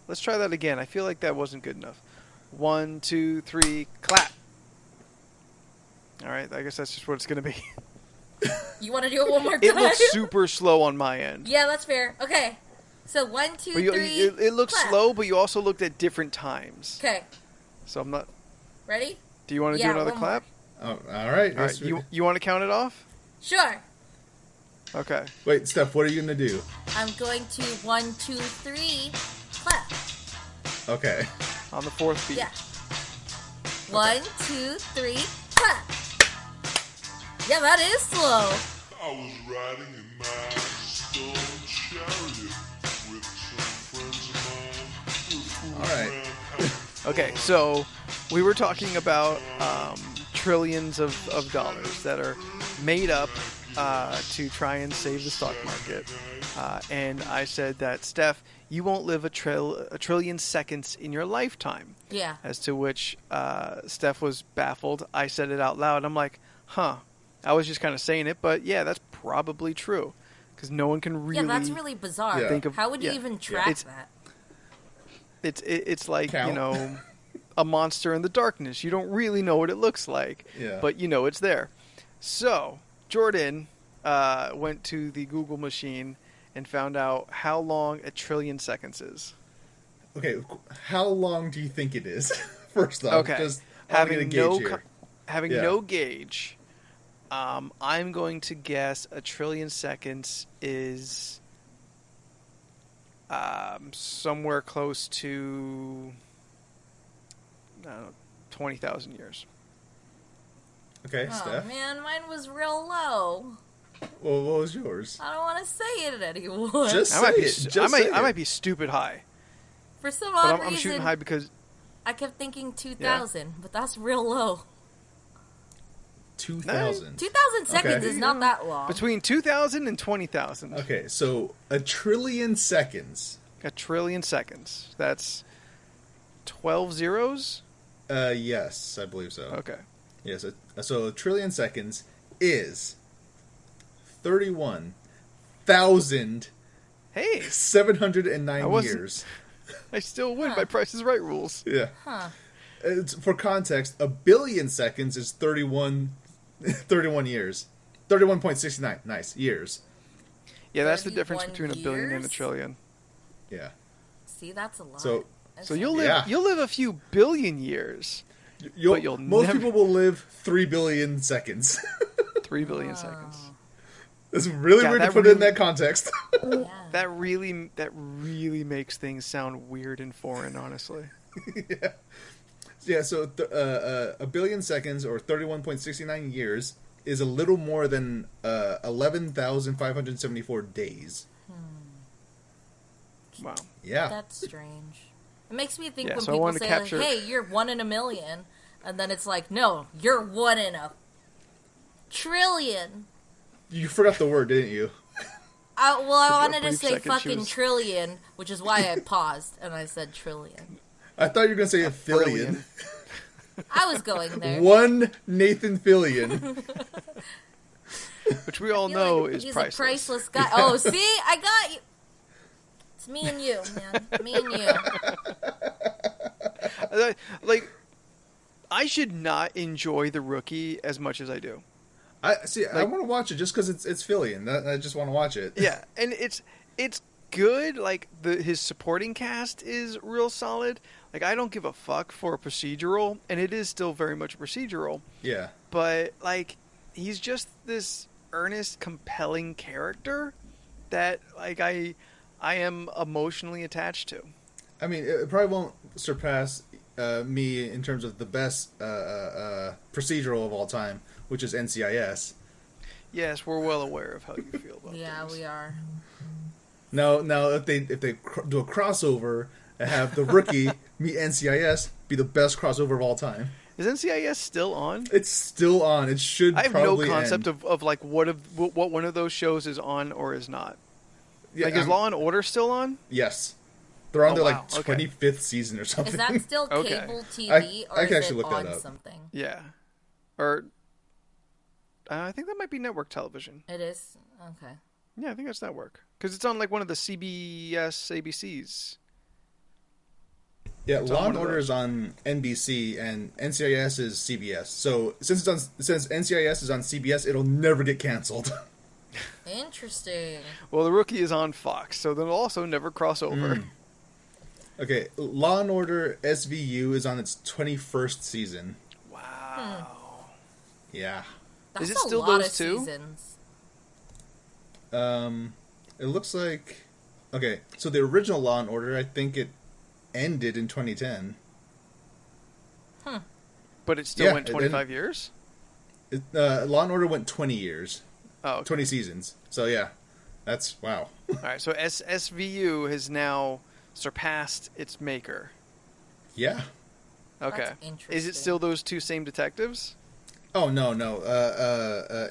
Let's try that again. I feel like that wasn't good enough. 1, 2, 3, clap. All right, I guess that's just what it's going to be. You want to do it one more time? It looks super slow on my end. Yeah, that's fair. Okay. So 1, 2, 3. It looks clap. slow, but you also looked at different times. Okay. So I'm not. Ready? Do you want to do another clap? Oh, all right. All right. You want to count it off? Sure. Okay. Wait, Steph. What are you gonna do? I'm going to 1, 2, 3, clap. Okay. On the fourth beat. Yeah. 1, 2, 3, clap. Yeah, that is slow. I was riding in my stone chariot with some friends of mine. All right. Okay, so we were talking about trillions of dollars that are made up to try and save the stock market. And I said that, Steph, you won't live a trillion seconds in your lifetime. Yeah. As to which Steph was baffled. I said it out loud. I'm like, huh. I was just kind of saying it, but yeah, that's probably true. Because no one can really... Yeah, that's really bizarre. Yeah. How would you even track that? It's like, Count. you know, a monster in the darkness. You don't really know what it looks like, but you know it's there. So, Jordan went to the Google machine and found out how long a trillion seconds is. Okay, how long do you think it is? First off, okay. Just having gauge no gauge, I'm going to guess a trillion seconds is somewhere close to, I don't know, 20,000 years. Okay, Oh, Steph. man, mine was real low. Well, what was yours? I don't want to say it anymore. Just I might say be, it. Just say I it. might be stupid high. For some But odd I'm shooting reason, high because I kept thinking 2,000, but that's real low. 2,000. 2,000 seconds Okay. is not that long. between 2,000 and 20,000. Okay, so a trillion seconds. A trillion seconds. That's 12 zeros? Yes, I believe so. Okay. Yes, so a trillion seconds is 31,709 I wasn't- years. I still win by Price is Right rules. Yeah. Huh. For context, a billion seconds is 31 years. 31.69. Nice. Years. Yeah, that's the difference 31 between a billion and a years? trillion. Yeah. See, that's a lot. So You'll live a few billion years. But you'll most never- people will live 3 billion seconds. 3 billion seconds. It's really God, weird to that put it in really- that context. Yeah. That really makes things sound weird and foreign, honestly. Yeah, so a billion seconds, or 31.69 years, is a little more than 11,574 days. Wow. Yeah. That's strange. It makes me think Yeah, when so I people wanted to say, capture- like, hey, you're 1 in a million, and then it's like, no, you're 1 in a trillion. You forgot the word, didn't you? I wanted to brief say second, she fucking was- trillion, which is why I paused, and I said trillion. I thought you were going to say a fillion. I was going there. One Nathan Fillion. Which we all I feel know like is he's priceless. a priceless guy. Oh, see? I got you. It's me and you, man. Me and you. Like, I should not enjoy The Rookie as much as I do. I want to watch it just because it's Fillion. I just want to watch it. Yeah, and it's good. Like his supporting cast is real solid. Like I don't give a fuck for a procedural, and it is still very much a procedural. Yeah. But like he's just this earnest, compelling character that like I am emotionally attached to. I mean, it probably won't surpass me in terms of the best procedural of all time, which is NCIS. Yes, we're well aware of how you feel about Yeah, things. we are. Now, if they do a crossover and have the Rookie meet NCIS, be the best crossover of all time. Is NCIS still on? It's still on. It should. I have no probably concept end. of like what one of those shows is on or is not. Yeah, Like is Law and Order still on? Yes, they're on Oh, their wow. like Okay. 25th season or something. Is that still Okay. cable TV, I or can is actually it look that on up. something? Yeah, or I think that might be network television. It is? Okay. Yeah, I think that's network because it's on like one of the CBS ABCs. Yeah, It's Law on and one of Order those. is on NBC and NCIS is CBS. So since NCIS is on CBS, it'll never get canceled. Interesting. Well, The Rookie is on Fox, so they'll also never cross over. Okay, Law and Order SVU is on its 21st season. Wow. Yeah. That's it a still lot those of two? seasons. It looks like okay. So the original Law and Order, I think it ended in 2010. But it still Yeah, went it 25 years? Law and Order went 20 years, Oh, okay. 20 seasons. So yeah, that's wow. All right, so SVU has now surpassed its maker. Yeah. Okay. That's Is interesting. it still those two same detectives? Oh no.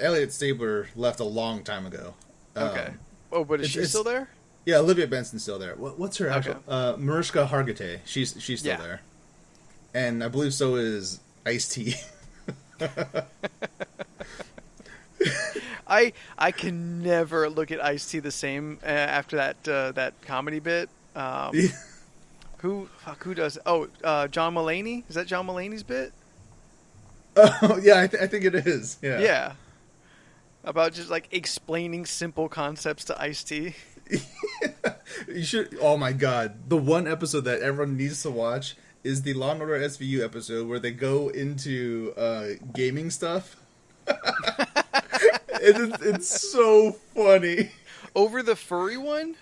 Elliot Stabler left a long time ago. Okay. Oh, but is she it's- still there? Yeah, Olivia Benson's still there. What's her actual? Okay. Mariska Hargitay. She's still Yeah. there, and I believe so is Ice-T. I can never look at Ice-T the same after that comedy bit. Who does? Oh, John Mulaney. Is that John Mulaney's bit? Oh yeah, I think it is. Yeah. Yeah. About just like explaining simple concepts to Ice-T. You should. Oh my god, the one episode that everyone needs to watch is the Law and Order SVU episode where they go into gaming stuff. It's so funny. Over the furry one?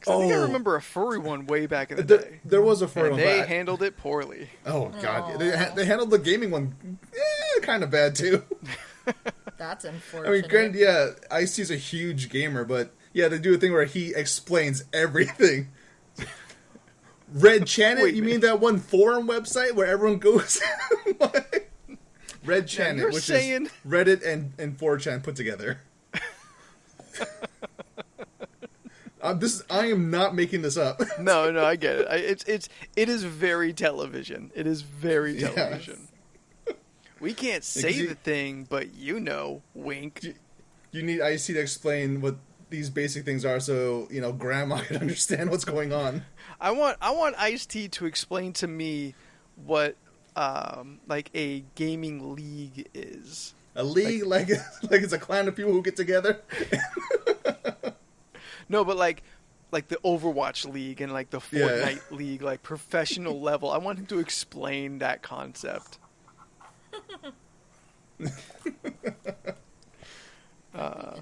Because I think I Oh. remember a furry one way back in the day. There was a furry And one. they but handled it poorly. oh god, Aw. they handled the gaming one kind of bad too. That's I unfortunate. mean, granted, yeah, Ice-T's a huge gamer, but yeah, they do a thing where he explains everything. Red Channel? Wait, You man. mean that one forum website where everyone goes? Red Channel, you're which saying- is Reddit and 4chan put together. I am not making this up. No, I get it. It is very television. It is very Yeah. television. We can't say you- the thing, but you know, wink. You need Ice-T to explain what these basic things are, so Grandma can understand what's going on. I want Ice-T to explain to me what like a gaming league is. A league like it's a clan of people who get together. No, but like the Overwatch League and like the Yeah. Fortnite League, like professional level. I want him to explain that concept.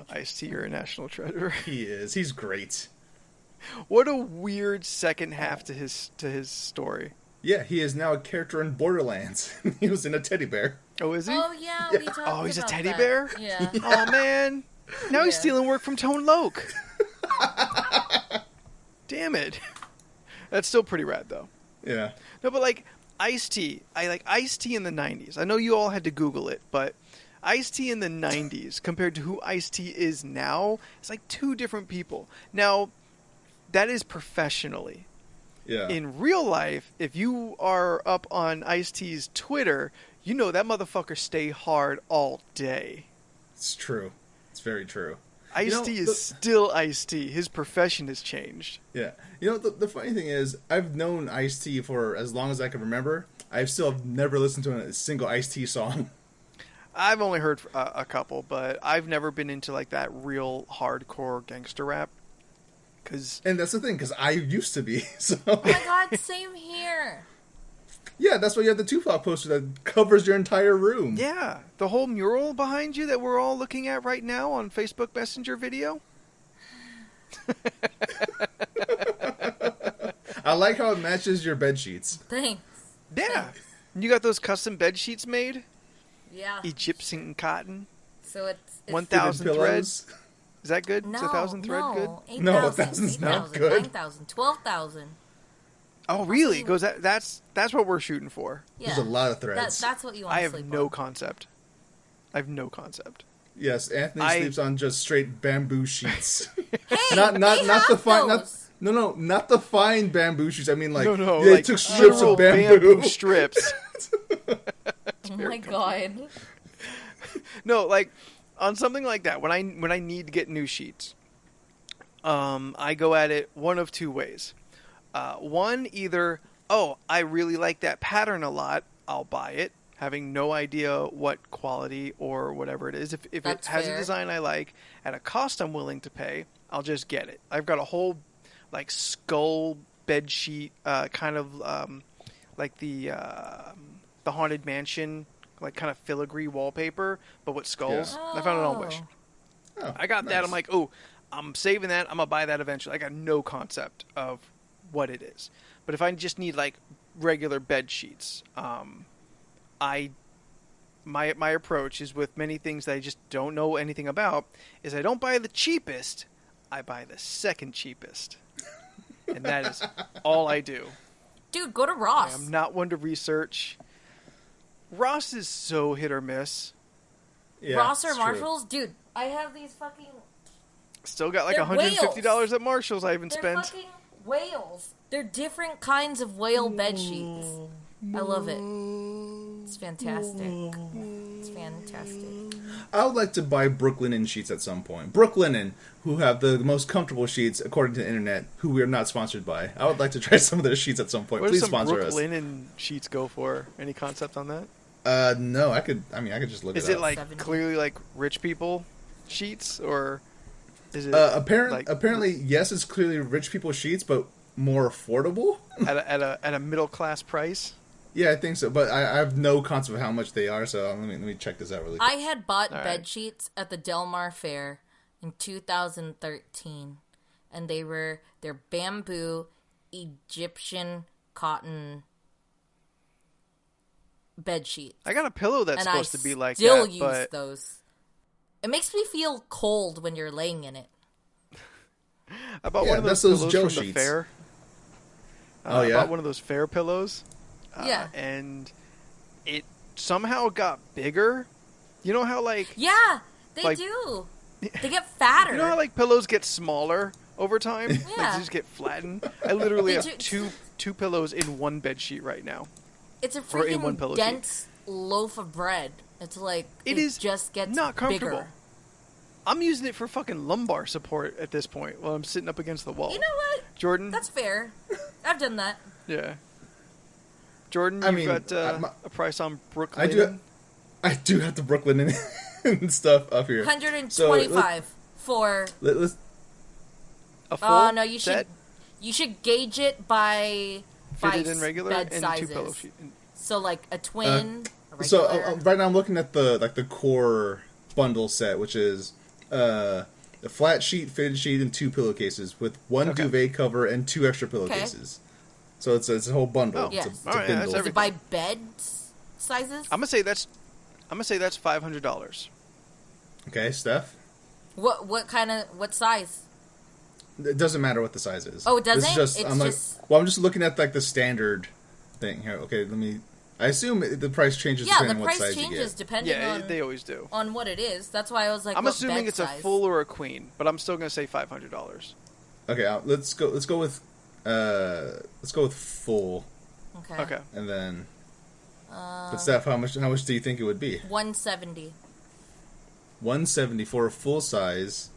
Ice-T, you're a national treasure. He is. He's great. What a weird second half to his story. Yeah, he is now a character in Borderlands. He was in a teddy bear. Oh, is he? Oh yeah, we talked Oh, he's a about teddy that. bear? Yeah. Oh man, now he's Yeah. stealing work from Tone Loc. Damn it. That's still pretty rad though. Yeah. No, but like Ice-T, I like Ice-T in the 90s. I know you all had to Google it, but Ice-T in the 90s compared to who Ice-T is now, it's like two different people. Now, that is professionally. Yeah. In real life, if you are up on Ice-T's Twitter, you know that motherfucker stay hard all day. It's true. It's very true. Ice-T is still Ice-T. His profession has changed. Yeah. The funny thing is, I've known Ice-T for as long as I can remember. I still have never listened to a single Ice-T song. I've only heard a couple, but I've never been into like that real hardcore gangster rap. And that's the thing, because I used to be. So Oh my god, same here. yeah, that's why you have the Tupac poster that covers your entire room. Yeah, the whole mural behind you that we're all looking at right now on Facebook Messenger video. I like how it matches your bed sheets. Thanks. Yeah, you got those custom bed sheets made, Yeah. Egyptian cotton, So it's 1,000 Fitted threads. pillows. Is that good? no, Is 1,000 thread good? no, No, 8,000, 1,000's not 8,000, good. 9,000, 12,000. Oh, really? Goes that's what we're shooting for. Yeah. There's a lot of threads. That's what you want I to have sleep no on. concept. I have no concept. Yes, Anthony I- sleeps on just straight bamboo sheets. Hey, not they not have the fine. those. Not the fine bamboo sheets. I mean, like No, they like took strips literal of bamboo. strips. Oh my god. No, like on something like that, when I need to get new sheets, I go at it one of two ways. One, either, oh, I really like that pattern a lot, I'll buy it, having no idea what quality or whatever it is. If it That's has fair. a design I like at a cost I'm willing to pay, I'll just get it. I've got a whole like skull bed sheet, kind of like the Haunted Mansion, like kind of filigree wallpaper, but with skulls. Yeah. I found it on Wish. Oh. Oh, I got that. nice. I'm like, oh, I'm saving that. I'm gonna buy that eventually. I got no concept of what it is. But if I just need like regular bed sheets, my approach is with many things that I just don't know anything about. Is I don't buy the cheapest. I buy the second cheapest, and that is all I do. Dude, go to I Ross. am not one to research. Ross is so hit or miss. Yeah, Ross or it's true. Marshalls? Dude, I have these fucking... Still got like They're $150 at Marshalls I haven't They're spent. fucking whales. They're different kinds of whale bed sheets. I love it. It's fantastic. It's fantastic. I would like to buy Brooklinen sheets at some point. Brooklinen, who have the most comfortable sheets according to the internet, who we are not sponsored by. I would like to try some of their sheets at some point. What Please does some sponsor Brook us. linen sheets go for? Any concept on that? No, I could just look Is it it up. like 70. clearly like rich people sheets, or is it apparently, yes, it's clearly rich people sheets, but more affordable. at a middle class price? Yeah, I think so, but I have no concept of how much they are. So let me check this out really quick. I had bought All right. bed sheets at the Del Mar Fair in 2013, and they're bamboo Egyptian cotton bed sheets. I got a pillow that's And supposed I to be like still that, use but those. It makes me feel cold when you're laying in it. I bought Yeah, one of those that's those pillows gel from the sheets. fair. Oh, I yeah? bought one of those fair pillows. Yeah. And it somehow got bigger. You know how like Yeah, they Like- do. They get fatter. you know how like pillows get smaller over time? Like Yeah. they just get flattened. I literally They have do- two pillows in one bed sheet right now. It's a or in one freaking pillow sheet. dense loaf of bread. It's like It is just gets not comfortable. bigger. I'm using it for fucking lumbar support at this point while I'm sitting up against the wall. You know what? Jordan? That's fair. I've done that. Yeah. Jordan, I you've mean, got a price on Brooklyn. I do have the Brooklyn and stuff up here. 125 for. Let's A full Oh no, you set, should gauge it by fitted in regular, bed and sizes. two pillow sheet. So like a twin, a So regular. right now I'm looking at the core bundle set, which is a flat sheet, fitted sheet, and two pillowcases with one Okay. duvet cover and two extra pillowcases. So it's a whole bundle. Oh, It's yes. a, it's a Alright, yeah, that's bindle. Is it by bed sizes? I'm gonna say that's $500. Okay, Steph. What size? It doesn't matter what the size is. Oh, it This is doesn't? just, It's I'm like, just- well, I'm just looking at like the standard thing here. Okay, let me. I assume the price changes Yeah, depending the on what price size you changes get. depending Yeah, they always do. on what it is. That's why I was like, I'm what assuming bed it's size? a full or a queen, but I'm still gonna say $500. Okay, let's go with full, Okay. Okay. and then. But Steph, how much do you think it would be? 170. 170 for a full size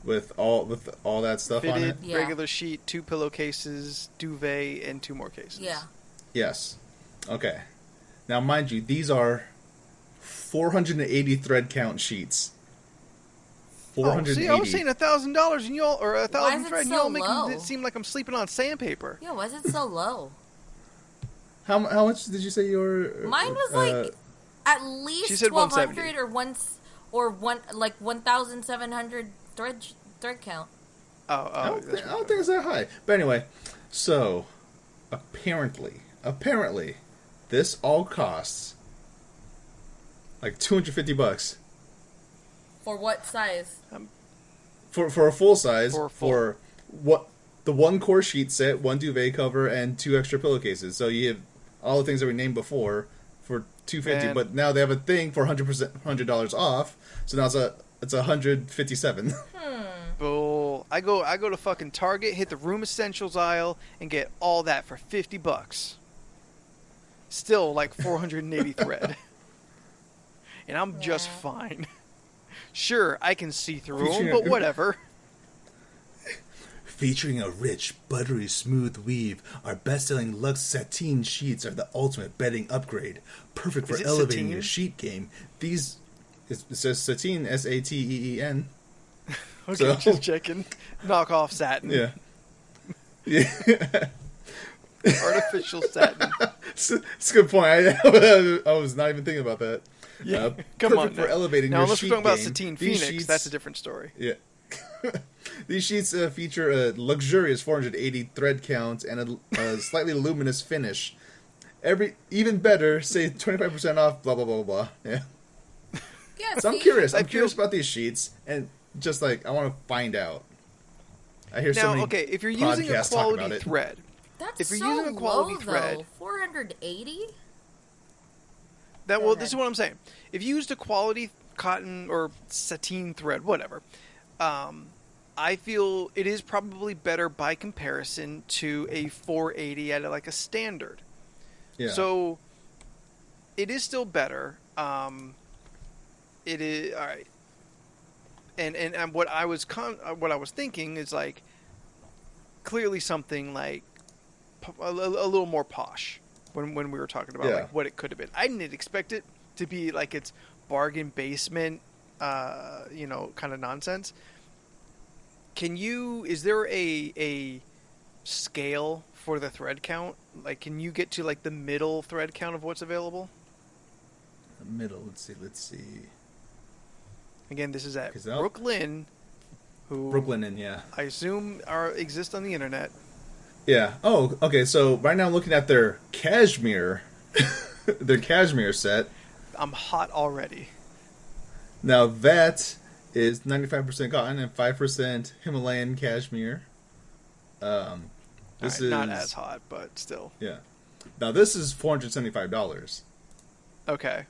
with all that stuff on it. Fitted, Yeah. regular sheet, two pillowcases, duvet, and two more cases. Yeah. Yes. Okay. Now, mind you, these are 480 thread count sheets. Oh, 480. see, I was saying $1,000, and y'all, or Why 1,000 is it thread, and so y'all making low? it seem like I'm sleeping on sandpaper. Yeah, why is it so low? How much did you say you were? Mine was like at least She said 1,200 or 1,700 thread count. I don't think it's that high. But anyway, so apparently, this all costs like $250 For what size? for a full size For a full. for what the one core sheet set, one duvet cover, and two extra pillowcases. So you have all the things that we named before for $250, Man. but now they have a thing for $100 off. So now it's $157. Bull. I go to fucking Target, hit the room essentials aisle, and get all that for $50. Still like 480 thread, and I'm just Yeah. fine. Sure, I can see through them, Yeah. but whatever. Featuring a rich, buttery smooth weave, our best-selling Luxe Sateen sheets are the ultimate bedding upgrade. Perfect for Is it elevating sateen? your sheet game. It says Sateen, Sateen. Okay, So- just checking. Knock off satin. Yeah. Yeah. Artificial satin. It's a good point. I was not even thinking about that. Yeah, perfect come on. for now. elevating Now, your unless sheet we're talking about game. Satine These Phoenix, sheets- that's a different story. Yeah. These sheets feature a luxurious 480 thread count and a slightly luminous finish. Even better, say 25% off, blah, blah, blah, blah. Yeah. Yeah, So I'm see? curious. I I'm curious feel- about these sheets, and just like, I want to find out. I hear so Now, many okay, if you're using a podcasts talk about quality it. thread, That's if you're so using a quality low, thread- though. 480? that Go well, ahead. this is what I'm saying. If you used a quality cotton or sateen thread, whatever, I feel it is probably better by comparison to a 480 at like a standard. Yeah. So it is still better. It is all right. And what I was thinking is like clearly something like a little more posh when we were talking about Yeah. like what it could have been. I didn't expect it to be like its bargain basement, kind of nonsense. Is there a scale for the thread count? Like, can you get to like the middle thread count of what's available? The middle, let's see. Again, this is at 'Cause I'll- Brooklyn, who Brooklyn and yeah. I assume exist on the internet. Yeah. Oh, okay. So right now I'm looking at their cashmere, their cashmere set. I'm hot already. Now that is 95% cotton and 5% Himalayan cashmere. This Alright, is not as hot, but still. Yeah. Now this is $475. Okay.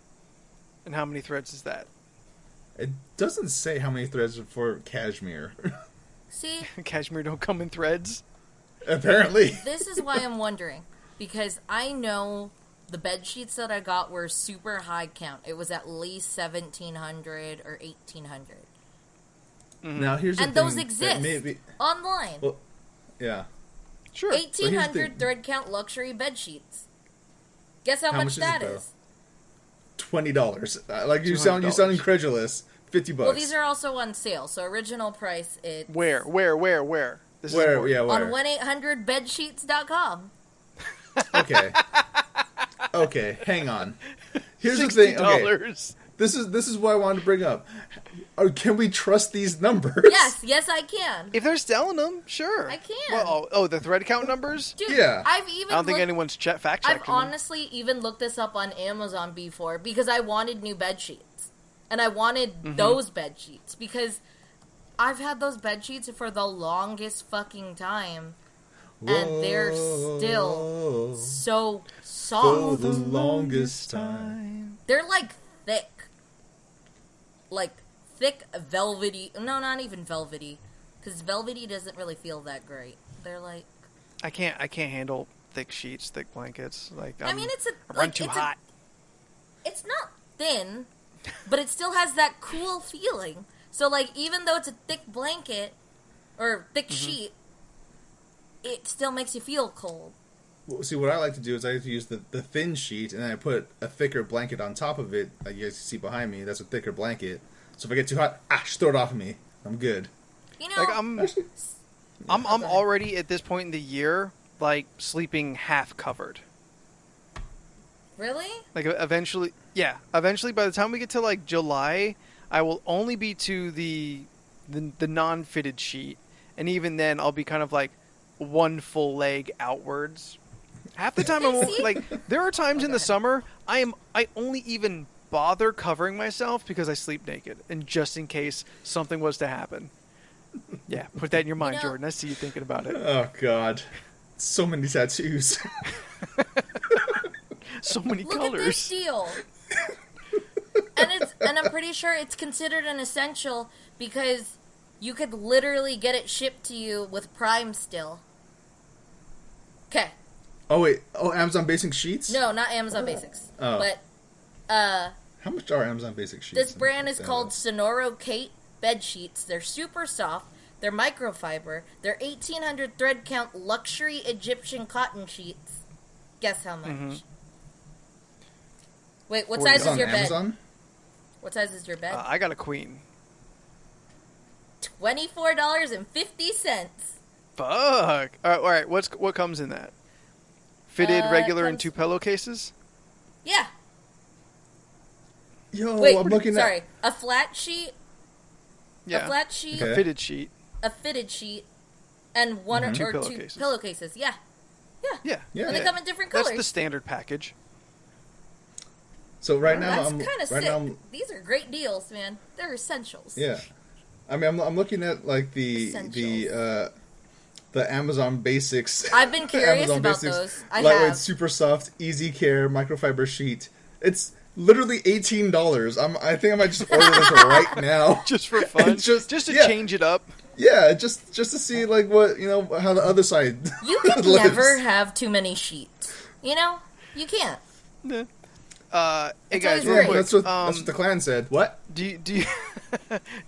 And how many threads is that? It doesn't say how many threads are for cashmere. See, Cashmere don't come in threads. Apparently. this is why I'm wondering. Because I know the bed sheets that I got were super high count. It was at least 1,700 or 1,800. Now here's the And thing those that exist Maybe, online. well, yeah. Sure. 1,800 thing. thread count luxury bed sheets. Guess how, How much much is that it, though? is? $20. Like you sound $200. incredulous. $50. Well, these are also on sale. So original price it's Where? This is where? important. Yeah, where? on 1-800-bedsheets.com. Okay. Okay, hang on. Here's the thing. Okay, $60. this is what I wanted to bring up. Can we trust these numbers? Yes, I can. If they're selling them, sure. I can. Well, the thread count numbers? Dude, Yeah. I've even I don't think looked- anyone's fact I've checking. honestly even looked this up on Amazon before because I wanted new bed sheets. And I wanted those bed sheets because I've had those bed sheets for the longest fucking time. And they're still so for soft. the longest time. They're like thick. Like thick velvety. No, not even velvety. Because velvety doesn't really feel that great. They're like. I can't handle thick sheets, thick blankets. Like I mean, it's a. I run like, too it's hot. It's not thin, but it still has that cool feeling. So, like, even though it's a thick blanket or thick sheet, it still makes you feel cold. Well, see, what I like to do is I like to use the thin sheet, and then I put a thicker blanket on top of it. Like you guys see behind me, that's a thicker blanket. So if I get too hot, just throw it off of me. I'm good. You know, Like I'm go ahead. already at this point in the year like sleeping half covered. really? Like eventually by the time we get to like July, I will only be to the non-fitted sheet, and even then I'll be kind of like one full leg outwards. Half the time I won't See? like. There are times in the summer I only even bother covering myself because I sleep naked, and just in case something was to happen. Yeah, put that in your mind, know- Jordan. I see you thinking about it. Oh God, so many tattoos. So many Look at this colors. deal. and I'm pretty sure it's considered an essential because you could literally get it shipped to you with Prime still. Okay. Oh wait, Amazon Basic sheets? No, not Amazon Basics. Oh. But How much are Amazon Basic sheets? this brand is called Sonoro Kate bed sheets. They're super soft. They're microfiber. They're 1,800 thread count luxury Egyptian cotton sheets. Guess how much? Mm-hmm. Wait, what Or size it's is on your bed? Amazon? What size is your bed? I got a queen. $24.50. Fuck. All right. What comes in that? Fitted, regular, and comes- 2 pillowcases. Yeah. Yo, Wait, I'm looking sorry. A flat sheet, Yeah. a flat sheet, Okay. A fitted sheet. a fitted sheet, and one or Two two pillowcases. pillowcases. Yeah. Yeah. Yeah. And they come in different colors. That's the standard package. So right now, That's I'm kind of right sick. now. I'm, These are great deals, man. They're essentials. yeah, I mean, I'm looking at like the Amazon Basics. I've been curious Amazon about Basics those. I lightweight, have. super soft, easy care microfiber sheet. It's literally $18. I think I might just order this right now. Just for fun. Just- to yeah. change it up. Yeah, just to see like what how the other side. You can lives. never have too many sheets. You know? You can't. Hey It's guys, always real great. quick. that's what the clan said. What? Do you do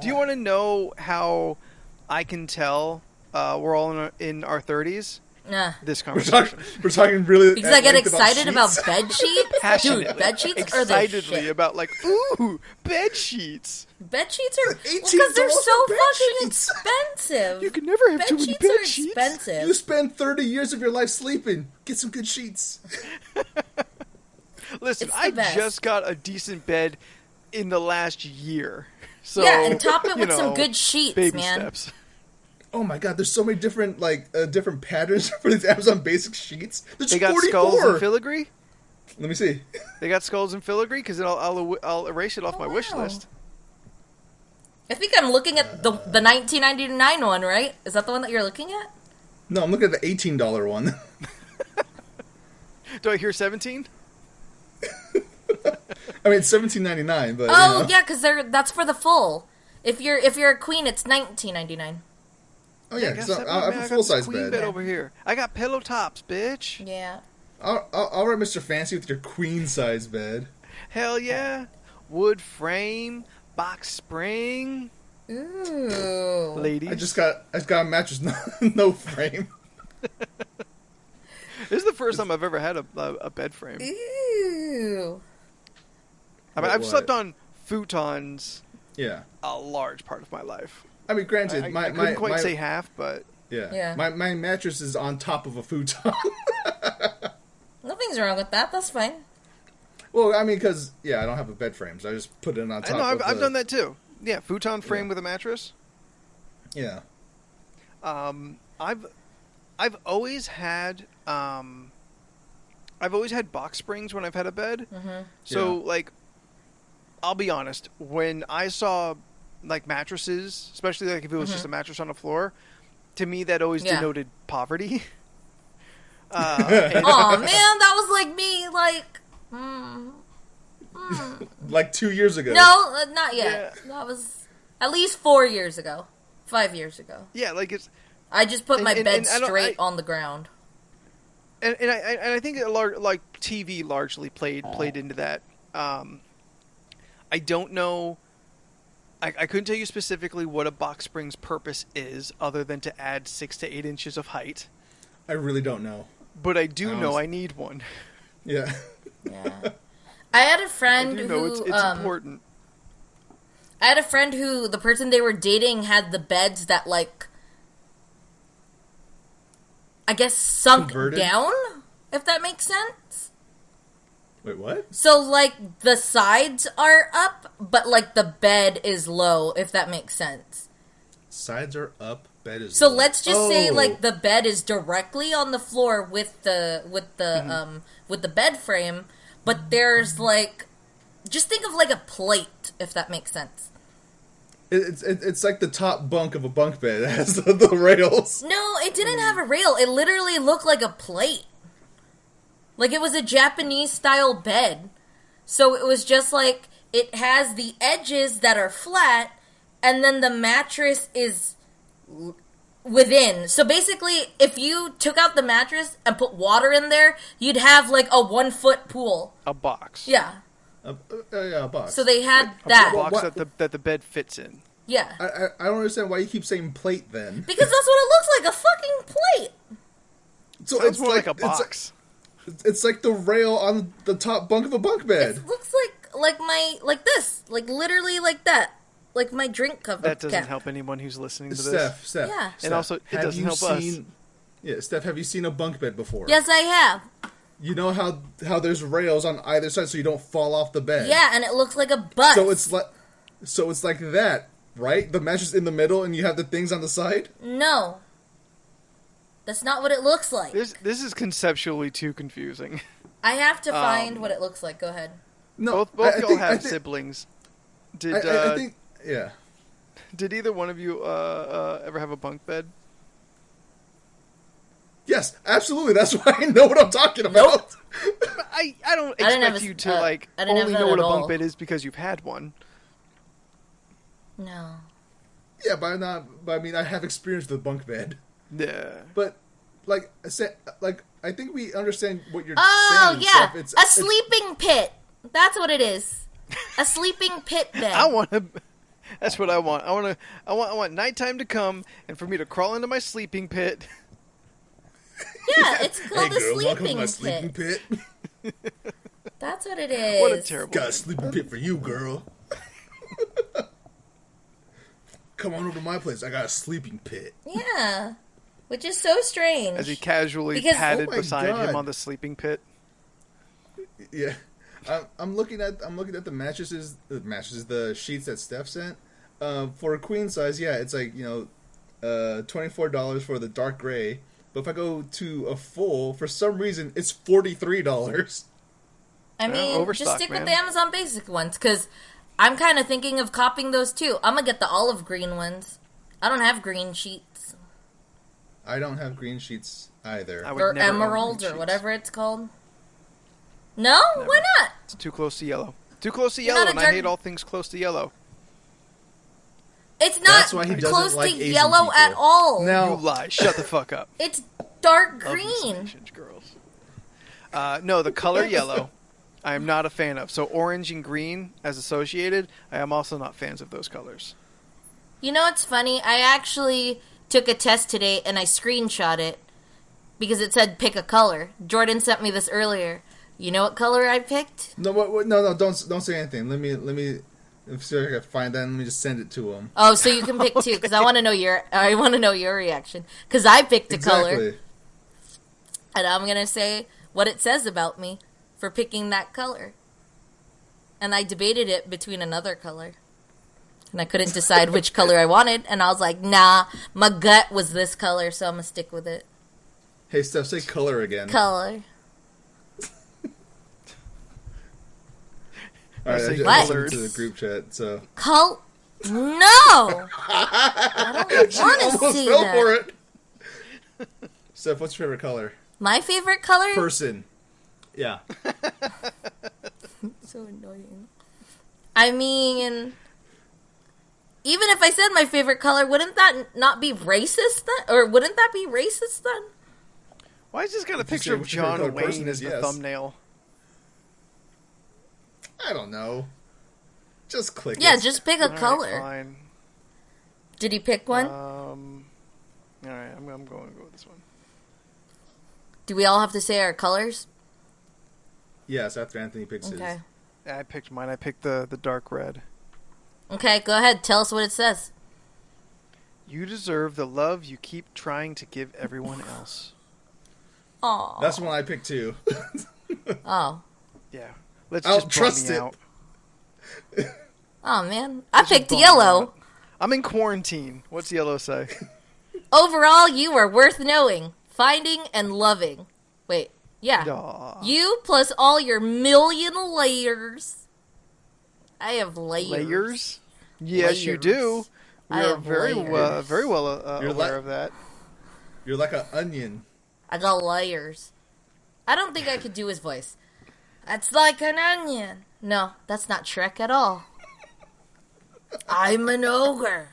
you want to know how I can tell we're all in our 30s? Nah. This We're conversation. talking really Because at I get length excited about sheets. bed sheets. Passionately, Dude, bed sheets are the excitedly shit. about like, ooh, bed sheets. Bed sheets are $18 because they're so for bed fucking sheets. expensive. You can never have Bed too many sheets bed are sheets. expensive. You spend 30 years of your life sleeping. Get some good sheets. Listen, It's the I best. just got a decent bed in the last year. So Yeah, and top it you with some know, good sheets, baby man. steps. Oh my god, there's so many different different patterns for these Amazon Basic sheets. There's They got 44. skulls and filigree. Let me see. They got skulls and filigree because I'll erase it off my wish wow. list. I think I'm looking at the 1999 one, right? Is that the one that you're looking at? No, I'm looking at the $18 one. Do I hear 17? I mean, it's $17.99, but Oh you know. yeah, because that's for the full. If you're a queen, it's $19.99. Oh yeah, guess 'cause that- I have man, a I got full this size queen bed. over here. I got pillow tops, bitch. Yeah. I'll write Mr. Fancy with your queen size bed. Hell yeah. Wood frame, box spring, Ooh. ladies. I just got a mattress, no frame. This is the first time I've ever had a bed frame. Ooh. I mean, What, I've what? slept on futons Yeah, a large part of my life. I mean, granted, I couldn't quite say half, but Yeah. my mattress is on top of a futon. Nothing's wrong with that. That's fine. Well, I mean, because I don't have a bed frame, so I just put it on I top. know of I've the- done that too. Yeah, futon frame Yeah. with a mattress. Yeah, I've always had box springs when I've had a bed. Mm-hmm. So Yeah. like, I'll be honest. When I saw like mattresses, especially like if it was just a mattress on the floor, to me that always Yeah. denoted poverty. Oh man, that was like me. Like, like 2 years ago. no, not yet. That was at least 4 years ago, 5 years ago. Yeah, like it's I just put my And- bed and I don't- straight on the ground. and I think like TV largely played into that. I don't know. I couldn't tell you specifically what a box spring's purpose is, other than to add 6 to 8 inches of height. I really don't know. But I do know Honest- I need one. Yeah, Yeah. I had a I friend do know who it's important. I had a friend who the person they were dating had the beds that like I guess sunk Converted? down, if that makes sense. wait, what? So like the sides are up, but like the bed is low, if that makes sense. Sides are up, bed is. So low. let's just say Oh. like the bed is directly on the floor with the bed frame, but there's like just think of like a plate, if that makes sense. It's like the top bunk of a bunk bed. It has the rails. No, it didn't have a rail. It literally looked like a plate. Like it was a Japanese style bed. So it was just like it has the edges that are flat and then the mattress is within. So basically, if you took out the mattress and put water in there, you'd have like a 1 foot pool. A box. Yeah. Yeah, a box. So they had A that. Well, box what- that the bed fits in. Yeah. I don't understand why you keep saying plate then. Because that's what it looks like, a fucking plate. So Sounds more like a it's box. It's like the rail on the top bunk of a bunk bed. It looks like this. Like literally like that. Like my drink cover. That doesn't cap. help anyone who's listening to this. Steph. Yeah. Steph, And also, it have doesn't you help us. seen, Yeah, Steph, have you seen a bunk bed before? Yes, I have. You know how there's rails on either side so you don't fall off the bed. Yeah, and it looks like a bus. So it's like that, right? The mattress in the middle and you have the things on the side? No. That's not what it looks like. This is conceptually too confusing. I have to find what it looks like. Go ahead. No, Both I y'all think- have I think- siblings. Did I think, yeah. did either one of you ever have a bunk bed? Yes, absolutely. That's why I know what I'm talking about. I don't I didn't have expect a- you to I didn't have only that know what a at bunk all. bed is because you've had one. No. Yeah, but I mean, I have experience with bunk bed. Yeah. But I think we understand what you're Oh, saying. yeah. Steph. It's a sleeping pit. That's what it is. A sleeping pit bed. I want to. That's what I want. I want nighttime to come and for me to crawl into my sleeping pit. Yeah, it's called Hey a girl, welcome to sleeping my pit. sleeping pit. That's what it is. What a terrible. Got a sleeping pit for you, girl. Come on over to my place. I got a sleeping pit. Yeah. Which is so strange. As he casually Because- patted Oh my beside him God. on the sleeping pit. Yeah, I'm looking at the mattresses, the sheets that Steph sent. For a queen size, yeah, it's like $24 for the dark gray. But if I go to a full, for some reason, it's $43. I mean, overstock, just stick man. with the Amazon basic ones, because I'm kind of thinking of copying those too. I'm going to get the olive green ones. I don't have green sheets. I don't have green sheets either. I would Or never own emerald, green or sheets. whatever it's called. No? Never. Why not? It's too close to yellow. Too close to You're yellow, not a and I dark- hate all things close to yellow. It's not That's why he doesn't close like to Asian yellow people. at all. Now- You lie. Shut the fuck up. It's dark Love these green. Asian girls. No, the color yellow, I am not a fan of. So orange and green as associated, I am also not fans of those colors. You know what's funny? I actually took a test today and I screenshot it because it said pick a color. Jordan sent me this earlier. You know what color I picked? No, don't say anything. Let me see if I can find that. And let me just send it to him. Oh, so you can pick two because I want to know your reaction because I picked a color Exactly. and I'm gonna say what it says about me for picking that color. And I debated it between another color. And I couldn't decide which color I wanted. And I was like, nah, my gut was this color, so I'm going to stick with it. Hey, Steph, say color again. Color. All right, Say I just colors. sent it to the group chat. So No! I don't want to almost see fell that. for it. Steph, what's your favorite color? My favorite color? Person. Yeah. So annoying. I mean, even if I said my favorite color, wouldn't that not be racist then? Or wouldn't that be racist then? Why is this got a If you picture say of what your favorite John color person Wayne is, as the yes. thumbnail? I don't know. Just click Yeah, it. just pick a All right, color. fine. Did he pick one? All right, I'm going to go with this one. Do we all have to say our colors? Yes, after Anthony picks Okay. his. Yeah, I picked mine. I picked the dark red. Okay, go ahead. Tell us what it says. You deserve the love you keep trying to give everyone else. Oh. That's the one I picked too. Oh. Yeah. Let's I'll just trust bum me it. out. Oh, man. I Let's just picked bum me yellow. out. I'm in quarantine. What's yellow say? Overall, you are worth knowing, finding, and loving. Wait. Yeah. Aw. You plus all your million layers. I have layers. Layers? Yes, you do. We I are have very layers. very well You're aware like- of that. You're like an onion. I got layers. I don't think I could do his voice. It's like an onion. No, that's not Shrek at all. I'm an ogre.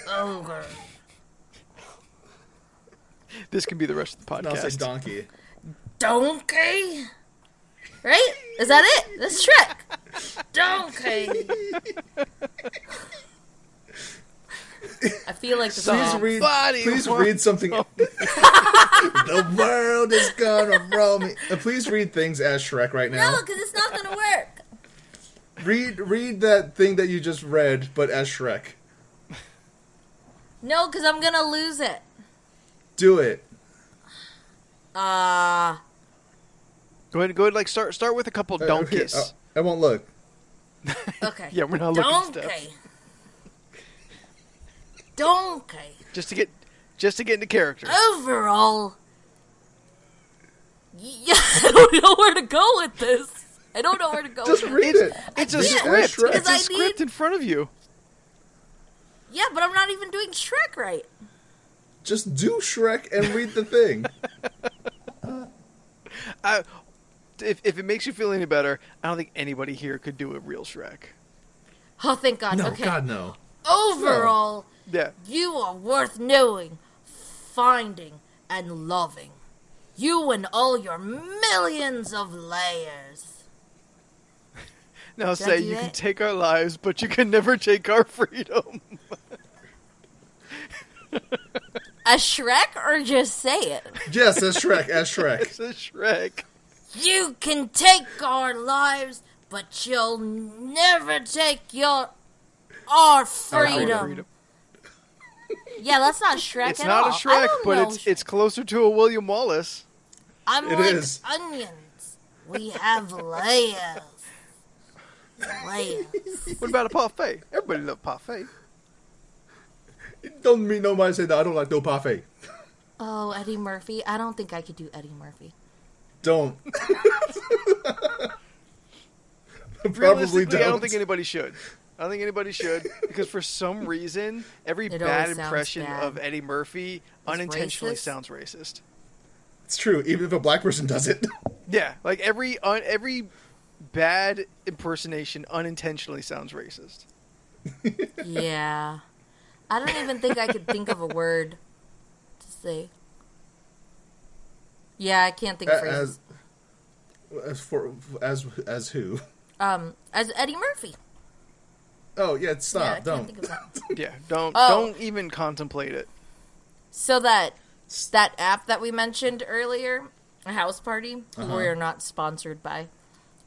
Ogre. This can be the rest of the No, it's like podcast. donkey. Donkey? Right? Is that it? That's Shrek. Donkey. I feel like the Please song. read. Somebody Please wants read something. The world is gonna roll me. Please read things as Shrek right now. No, because it's not gonna work. Read that thing that you just read, but as Shrek. No, because I'm gonna lose it. Do it. Go ahead. Like start with a couple donkeys. Here, I won't look. Okay. Yeah, we're not looking stuff. Donkey. Just to get into character. Overall. Yeah, I don't know where to go with this. Just read it. It's a Read it as script. Shrek. It's a script in front of you. Yeah, but I'm not even doing Shrek right. Just do Shrek and read the thing. If it makes you feel any better, I don't think anybody here could do a real Shrek. Oh, thank God. No, Okay. God, no. Overall, Yeah. you are worth knowing, finding, and loving. You and all your millions of layers. Now Did I say do you it? can take our lives, but you can never take our freedom. A Shrek or just say it? Yes, as Shrek. As Shrek. It's a Shrek. You can take our lives, but you'll never take our freedom. Yeah, that's not Shrek It's at not all. a I Shrek, don't but know it's closer to a William Wallace. I'm It like is. onions. We have layers. Layers. What about a parfait? Everybody loves parfait. Don't mean nobody say that. I don't like no parfait. Oh, Eddie Murphy. I don't think I could do Eddie Murphy. Don't. Probably Realistically, don't. I don't think anybody should. I don't think anybody should because for some reason, every It bad always sounds impression bad. of Eddie Murphy unintentionally racist? sounds racist. It's true, even if a black person does it. Yeah, like every bad impersonation unintentionally sounds racist. Yeah. I don't even think I could think of a word to say. Yeah, I can't think of phrases. As who? As Eddie Murphy. Oh yeah, stop! Yeah, I can't don't. think of that. Yeah, don't Oh. don't even contemplate it. So that app that we mentioned earlier, a house party, who we are not sponsored by.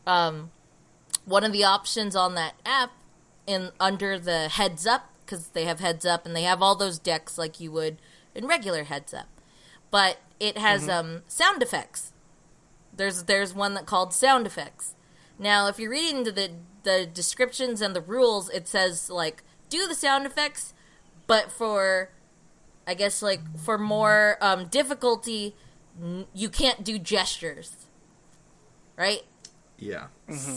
One of the options on that app, under the heads up, because they have heads up and they have all those decks like you would in regular heads up, but it has sound effects. There's one that called sound effects. Now, if you're reading the descriptions and the rules, it says like do the sound effects, but for I guess like for more difficulty, you can't do gestures, right? Yeah,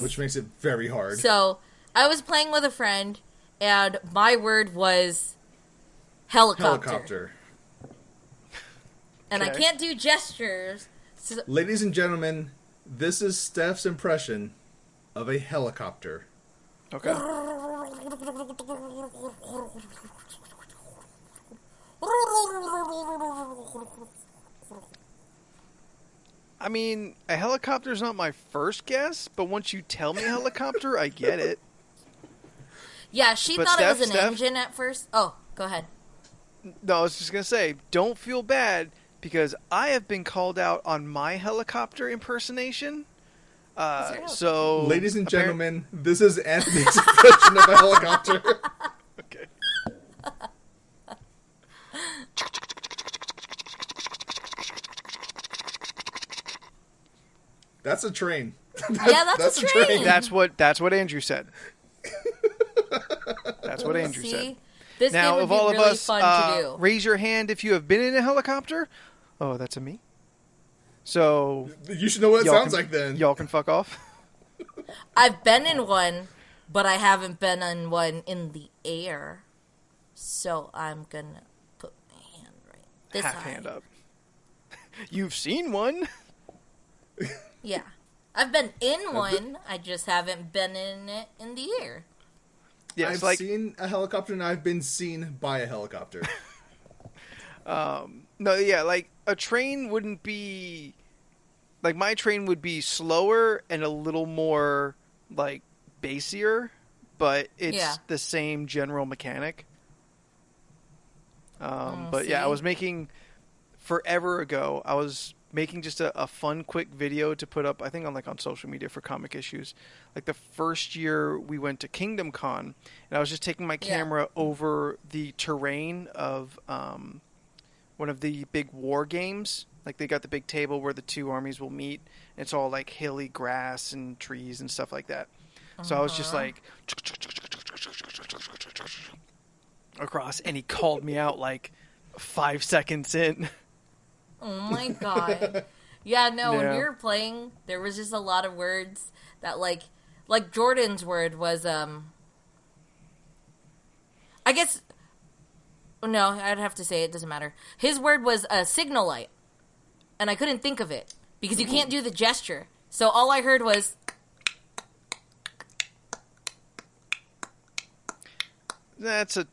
which makes it very hard. So I was playing with a friend, and my word was helicopter. And I Okay. can't do gestures. So, Ladies and gentlemen, this is Steph's impression of a helicopter. Okay. I mean, a helicopter's not my first guess, but once you tell me helicopter, I get it. yeah, she But thought it was an Steph? engine at first. Oh, go ahead. No, I was just gonna say, don't feel bad because I have been called out on my helicopter impersonation. So, Ladies and gentlemen, this is Anthony's impression of a helicopter. Okay. That's a train. Yeah, that's a train. That's what Andrew said. That's what Andrew See? said. This Now, game would of be all really of us, fun to do. raise your hand if you have been in a helicopter. Oh, that's a me. So You should know what it y'all sounds can- like then. Y'all can fuck off. I've been in one, but I haven't been in one in the air. So I'm gonna put my hand right this Half high. hand up. You've seen one. Yeah. I've been in one, I just haven't been in it in the air. Yeah, I've it's like seen a helicopter and I've been seen by a helicopter. no, yeah, like a train wouldn't be like my train would be slower and a little more like bassier, but it's Yeah. the same general mechanic. But yeah, I see? was making forever ago. I was making just a fun, quick video to put up. I think on social media for comic issues. Like the first year we went to Kingdom Con, and I was just taking my Yeah. camera over the terrain of one of the big war games. Like they got the big table where the two armies will meet. And it's all like hilly grass and trees and stuff like that. So I was just like across, and he called me out like 5 seconds in. Oh my god. Yeah, no, when Yeah. we were playing, there was just a lot of words that like Jordan's word was I guess no, I'd have to say it doesn't matter. His word was a signal light. And I couldn't think of it because you can't do the gesture. So all I heard was That's a.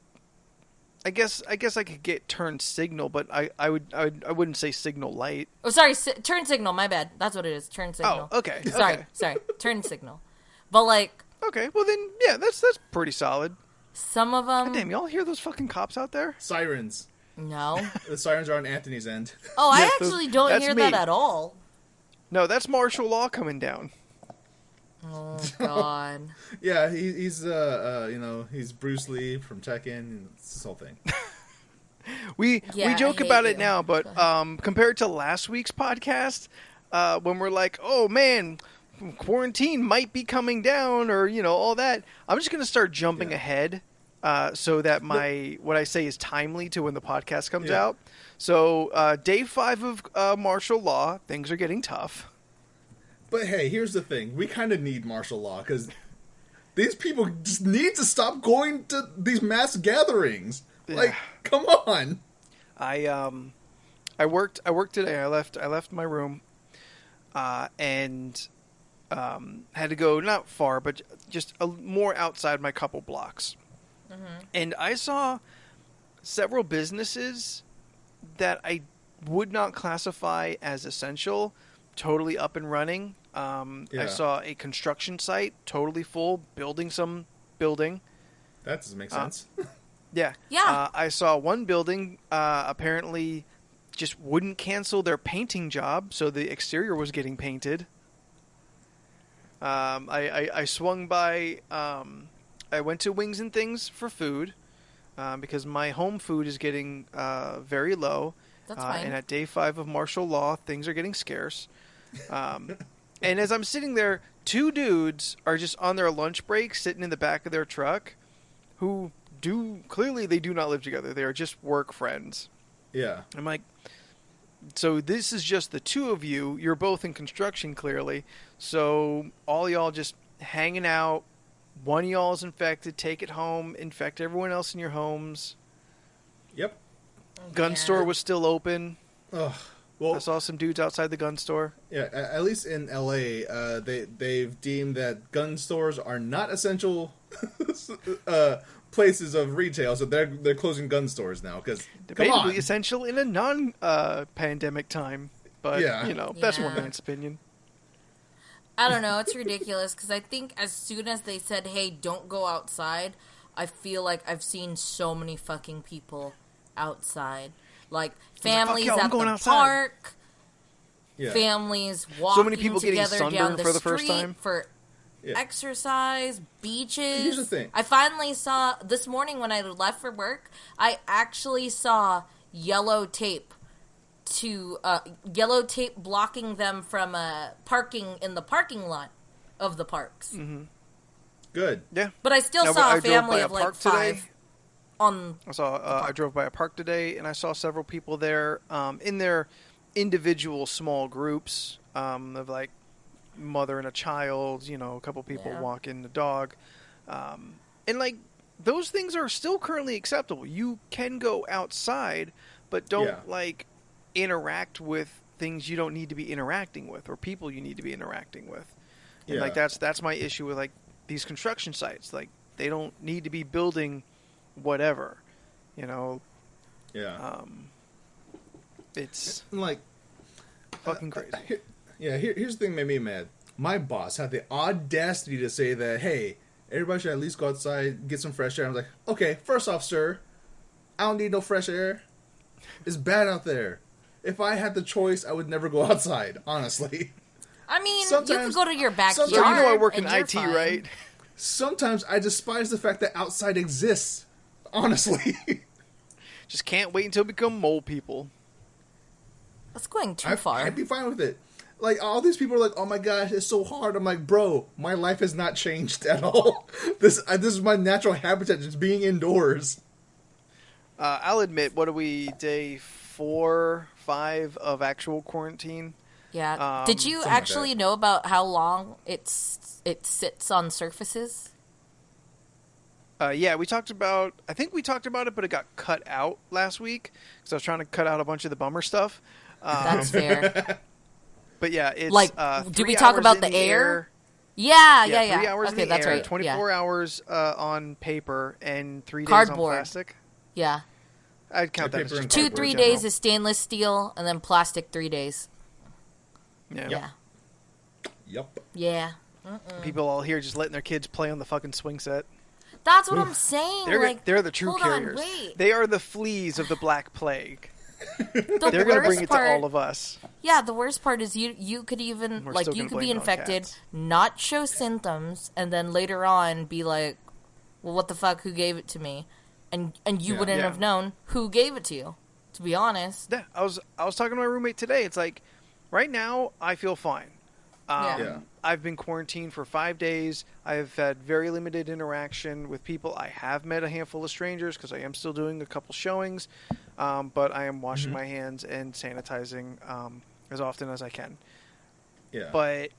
I guess I could get turn signal, but I wouldn't say signal light. oh sorry, turn signal, my bad. That's what it is. Turn signal. Oh, okay. Sorry, Okay. sorry. Turn signal. But like Okay. Well then, yeah, that's pretty solid. some of them Damn, y'all hear those fucking cops out there? Sirens. no. The sirens are on Anthony's end. Oh, I Yes, those- actually don't that's hear me. that at all. No, that's martial law coming down. Oh god. Yeah, he's he's Bruce Lee from Tekken. It's this whole thing. We Yeah, joke I hate about you. it now, but Go ahead. compared to last week's podcast, when we're like, oh man, quarantine might be coming down, or all that, I'm just gonna start jumping Yeah. ahead, so that what I say is timely to when the podcast comes Yeah. out. So day 5 of martial law, things are getting tough. But hey, here's the thing: we kind of need martial law because these people just need to stop going to these mass gatherings. Like, Yeah. come on. I worked today. I left my room, and had to go not far, but just more outside my couple blocks. And I saw several businesses that I would not classify as essential, totally up and running. I Yeah. saw a construction site totally full, building some building. That doesn't make sense. Yeah. Yeah. I saw one building apparently just wouldn't cancel their painting job, so the exterior was getting painted. I swung by. I went to Wings and Things for food because my home food is getting very low. That's fine. And at day 5 of martial law, things are getting scarce. And as I'm sitting there, 2 dudes are just on their lunch break, sitting in the back of their truck, who clearly they do not live together. They are just work friends. Yeah. I'm like, so this is just the 2 of you. You're both in construction, clearly. So all y'all just hanging out. One of y'all is infected. Take it home. Infect everyone else in your homes. Yep. Gun Yeah. store was still open. Ugh. I Well, saw some dudes outside the gun store. yeah. At least in LA, they've deemed that gun stores are not essential places of retail, so they're closing gun stores now. Because come on, Debatably essential in a non-pandemic time. But, Yeah. that's Yeah. one man's opinion. I don't know. It's ridiculous because I think as soon as they said, "Hey, don't go outside," I feel like I've seen so many fucking people outside, like families y'all, I'm at going the outside." park, yeah. families walking many people getting together down sunburned the for the first street time. for Yeah. exercise, beaches. Here's the thing. I finally saw this morning when I left for work. I actually saw yellow tape blocking them from parking in the parking lot of the parks. Good. Yeah. But I still Now, saw I a drove family by of a like park today. 5 on. I drove by a park today, and I saw several people there in their individual small groups of like mother and a child, a couple people Yeah. walking the dog. And like those things are still currently acceptable. You can go outside, but don't Yeah. like interact with things you don't need to be interacting with or people you need to be interacting with. And Yeah. like that's my issue with like these construction sites. Like they don't need to be building whatever. Yeah. It's Like, fucking crazy. Here's the thing that made me mad. My boss had the audacity to say that, hey, everybody should at least go outside, get some fresh air. I was like, okay, first off, sir, I don't need no fresh air. It's bad out there. If I had the choice, I would never go outside, honestly. I mean, you Sometimes- could go to your backyard. So you know I work in and you're IT, fine. right? Sometimes I despise the fact that outside exists, honestly. Just can't wait until we become mole people. That's going too far. I'd be fine with it. Like, all these people are like, oh my gosh, it's so hard. I'm like, bro, my life has not changed at all. This is my natural habitat, just being indoors. I'll admit, what are we, day 4, 5 of actual quarantine? Yeah. Did you something like actually that. know about how long it sits on surfaces? Yeah, I think we talked about it, but it got cut out last week because I was trying to cut out a bunch of the bummer stuff. That's fair. But yeah, it's Like, 3 did we talk hours about in the air? Yeah. 3 hours Okay, in the that's air, right. 24 hours on paper, and 3 days Cardboard. on plastic. Yeah. I'd count that Yeah, as paper just and 2-3 cardboard, in days general. is stainless steel, and then plastic 3 days. Yeah. Yeah. Yep. Yeah. People all here just letting their kids play on the fucking swing set. That's what I'm saying. They're the true hold carriers. On, wait. They are the fleas of the Black Plague. The They're going to bring worst it part, to all of us. Yeah, the worst part is you could even We're like still you gonna could be blame it on infected, cats. not show symptoms, and then later on be like, "Well, what the fuck? Who gave it to me?" And you Yeah. wouldn't Yeah. have known who gave it to you. To be honest. Yeah, I was talking to my roommate today. It's like, right now I feel fine. Yeah. I've been quarantined for 5 days. I've had very limited interaction with people. I have met a handful of strangers because I am still doing a couple showings, but I am washing my hands and sanitizing as often as I can. Yeah. But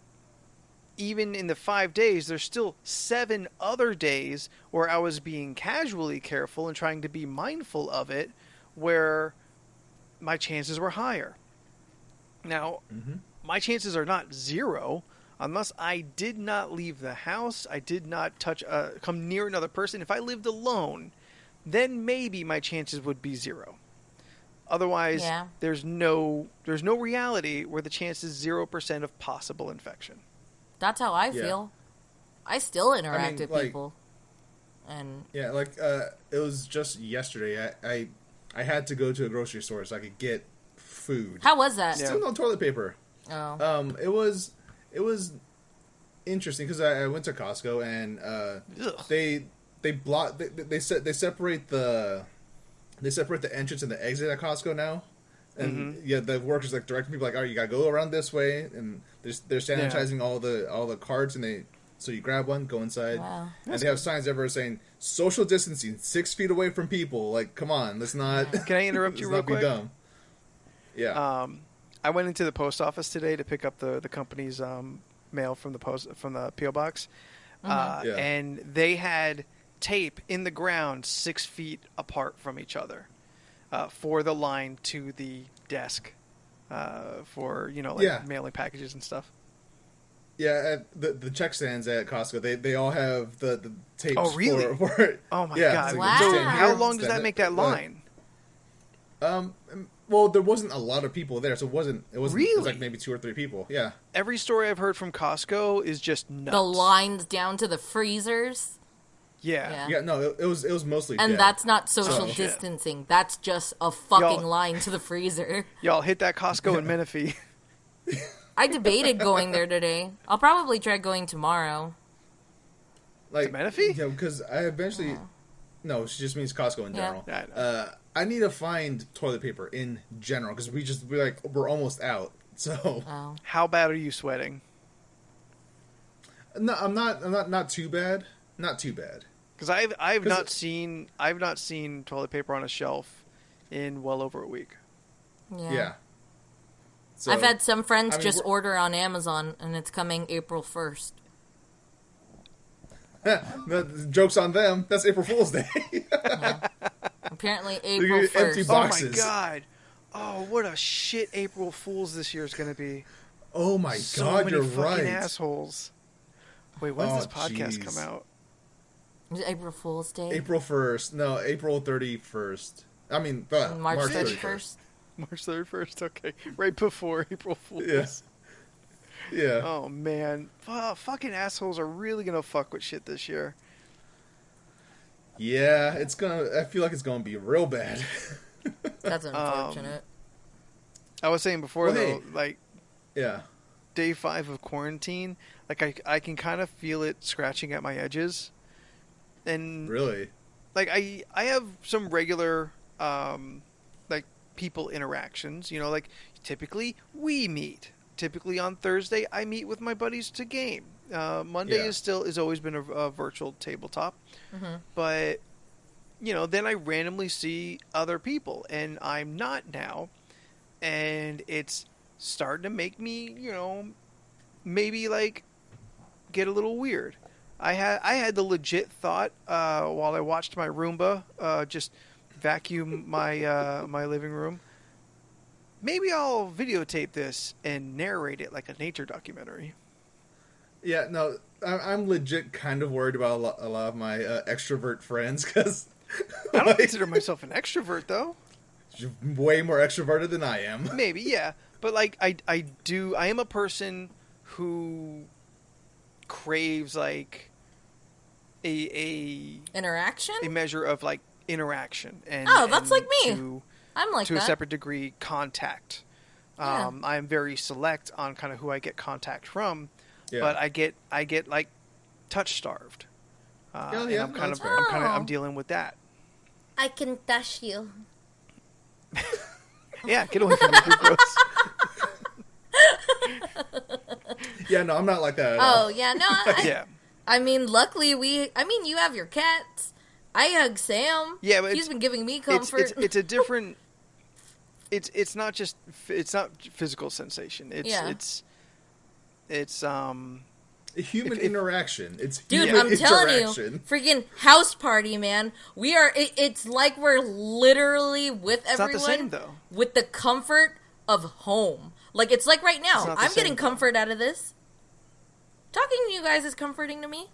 even in the 5 days, there's still 7 other days where I was being casually careful and trying to be mindful of it, where my chances were higher. Now, my chances are not 0 unless I did not leave the house, I did not come near another person. If I lived alone, then maybe my chances would be 0. Otherwise, Yeah. there's no reality where the chance is 0% of possible infection. That's how I Yeah. feel. I still interact with like- people. And Yeah, like it was just yesterday. I had to go to a grocery store so I could get food. how was that? Yeah. Still no toilet paper. Oh. It was interesting because I went to Costco and Ugh. they block they separate the entrance and the exit at Costco now. And yeah, the workers like directing people like, "Oh, you gotta go around this way," and they're sanitizing all the carts, and so you grab one, go inside, Wow. and they have signs everywhere saying social distancing, 6 feet away from people. Like, come on, let's not. Can I interrupt you let's real not quick? be dumb. Yeah. I went into the post office today to pick up the company's mail from the PO box, Yeah. and they had tape in the ground 6 feet apart from each other for the line to the desk for Yeah. mailing packages and stuff. Yeah, at the check stands at Costco, they all have the tapes. Oh, really? For Oh my yeah, god! it's Wow. So stand how here, long does stand that make that line? Well, there wasn't a lot of people there, so it wasn't. It was Really? like maybe 2 or 3 people. Yeah. Every story I've heard from Costco is just nuts. The lines down to the freezers. Yeah. Yeah, no, it was mostly And dead. that's not social Oh, shit. distancing. That's just a fucking Y'all- line to the freezer. Y'all hit that Costco in Menifee. I debated going there today. I'll probably try going tomorrow. like To Menifee? Yeah, because I eventually. No, she just means Costco in Yeah. general. Yeah, I know. I need to find toilet paper in general because we're almost out. So Oh. How bad are you sweating? no, I'm not too bad. Not too bad. Because I've 'Cause not seen toilet paper on a shelf in well over a week. Yeah. So, I've had some friends I mean, just we're- order on Amazon, and it's coming April 1st. the joke's on them. That's April Fool's Day. Apparently They're April gonna get empty 1st. boxes. Oh my god! Oh, what a shit April Fool's this year is going to be. Oh my So god, many you're fucking right. assholes. Wait, when's Oh, this podcast jeez. come out? Is it April Fool's Day? April 1st. No, April 31st. I mean, March 31st. 31st? March 31st. Okay, right before April Fool's. Yes. Yeah. Oh man, fucking assholes are really gonna fuck with shit this year. Yeah, it's gonna. I feel like it's gonna be real bad. That's unfortunate. I was saying before Well, though, hey. like Yeah. day 5 of quarantine, like I can kind of feel it scratching at my edges, and Really. like I have some regular like people interactions. You know, like typically we meet. Typically on Thursday I meet with my buddies to game. Monday Yeah. is always been a virtual tabletop, Mm-hmm. but you know then I randomly see other people and I'm not now, and it's starting to make me maybe like get a little weird. I had the legit thought while I watched my Roomba just vacuum my living room. Maybe I'll videotape this and narrate it like a nature documentary. Yeah. No, I'm legit kind of worried about a lot of my extrovert friends because I don't consider myself an extrovert though. you're way more extroverted than I am. Maybe, yeah, but like I am a person who craves like a Interaction? a measure of like interaction and Oh, that's and like me. I'm like to that. a separate degree contact. Yeah. I'm very select on kind of who I get contact from, Yeah. but I get like touch starved. Oh, and yeah, I'm no, kind that's of fair. I'm dealing with that. I can touch you. Yeah, get away from me, you're gross. Yeah. No, I'm not like that at all. Oh, yeah, no, Yeah, I mean, luckily you have your cats. I hug Sam. yeah, but He's been giving me it's comfort. it's a different. It's not just it's not physical sensation. Yeah. It's Human if- interaction. It's Dude, human I'm telling you, interaction. freaking house party, man. We are. It's like we're literally with It's not everyone the same, though. with the comfort of home. Like it's like right now, It's not the I'm same, getting though. comfort out of this. Talking to you guys is comforting to me.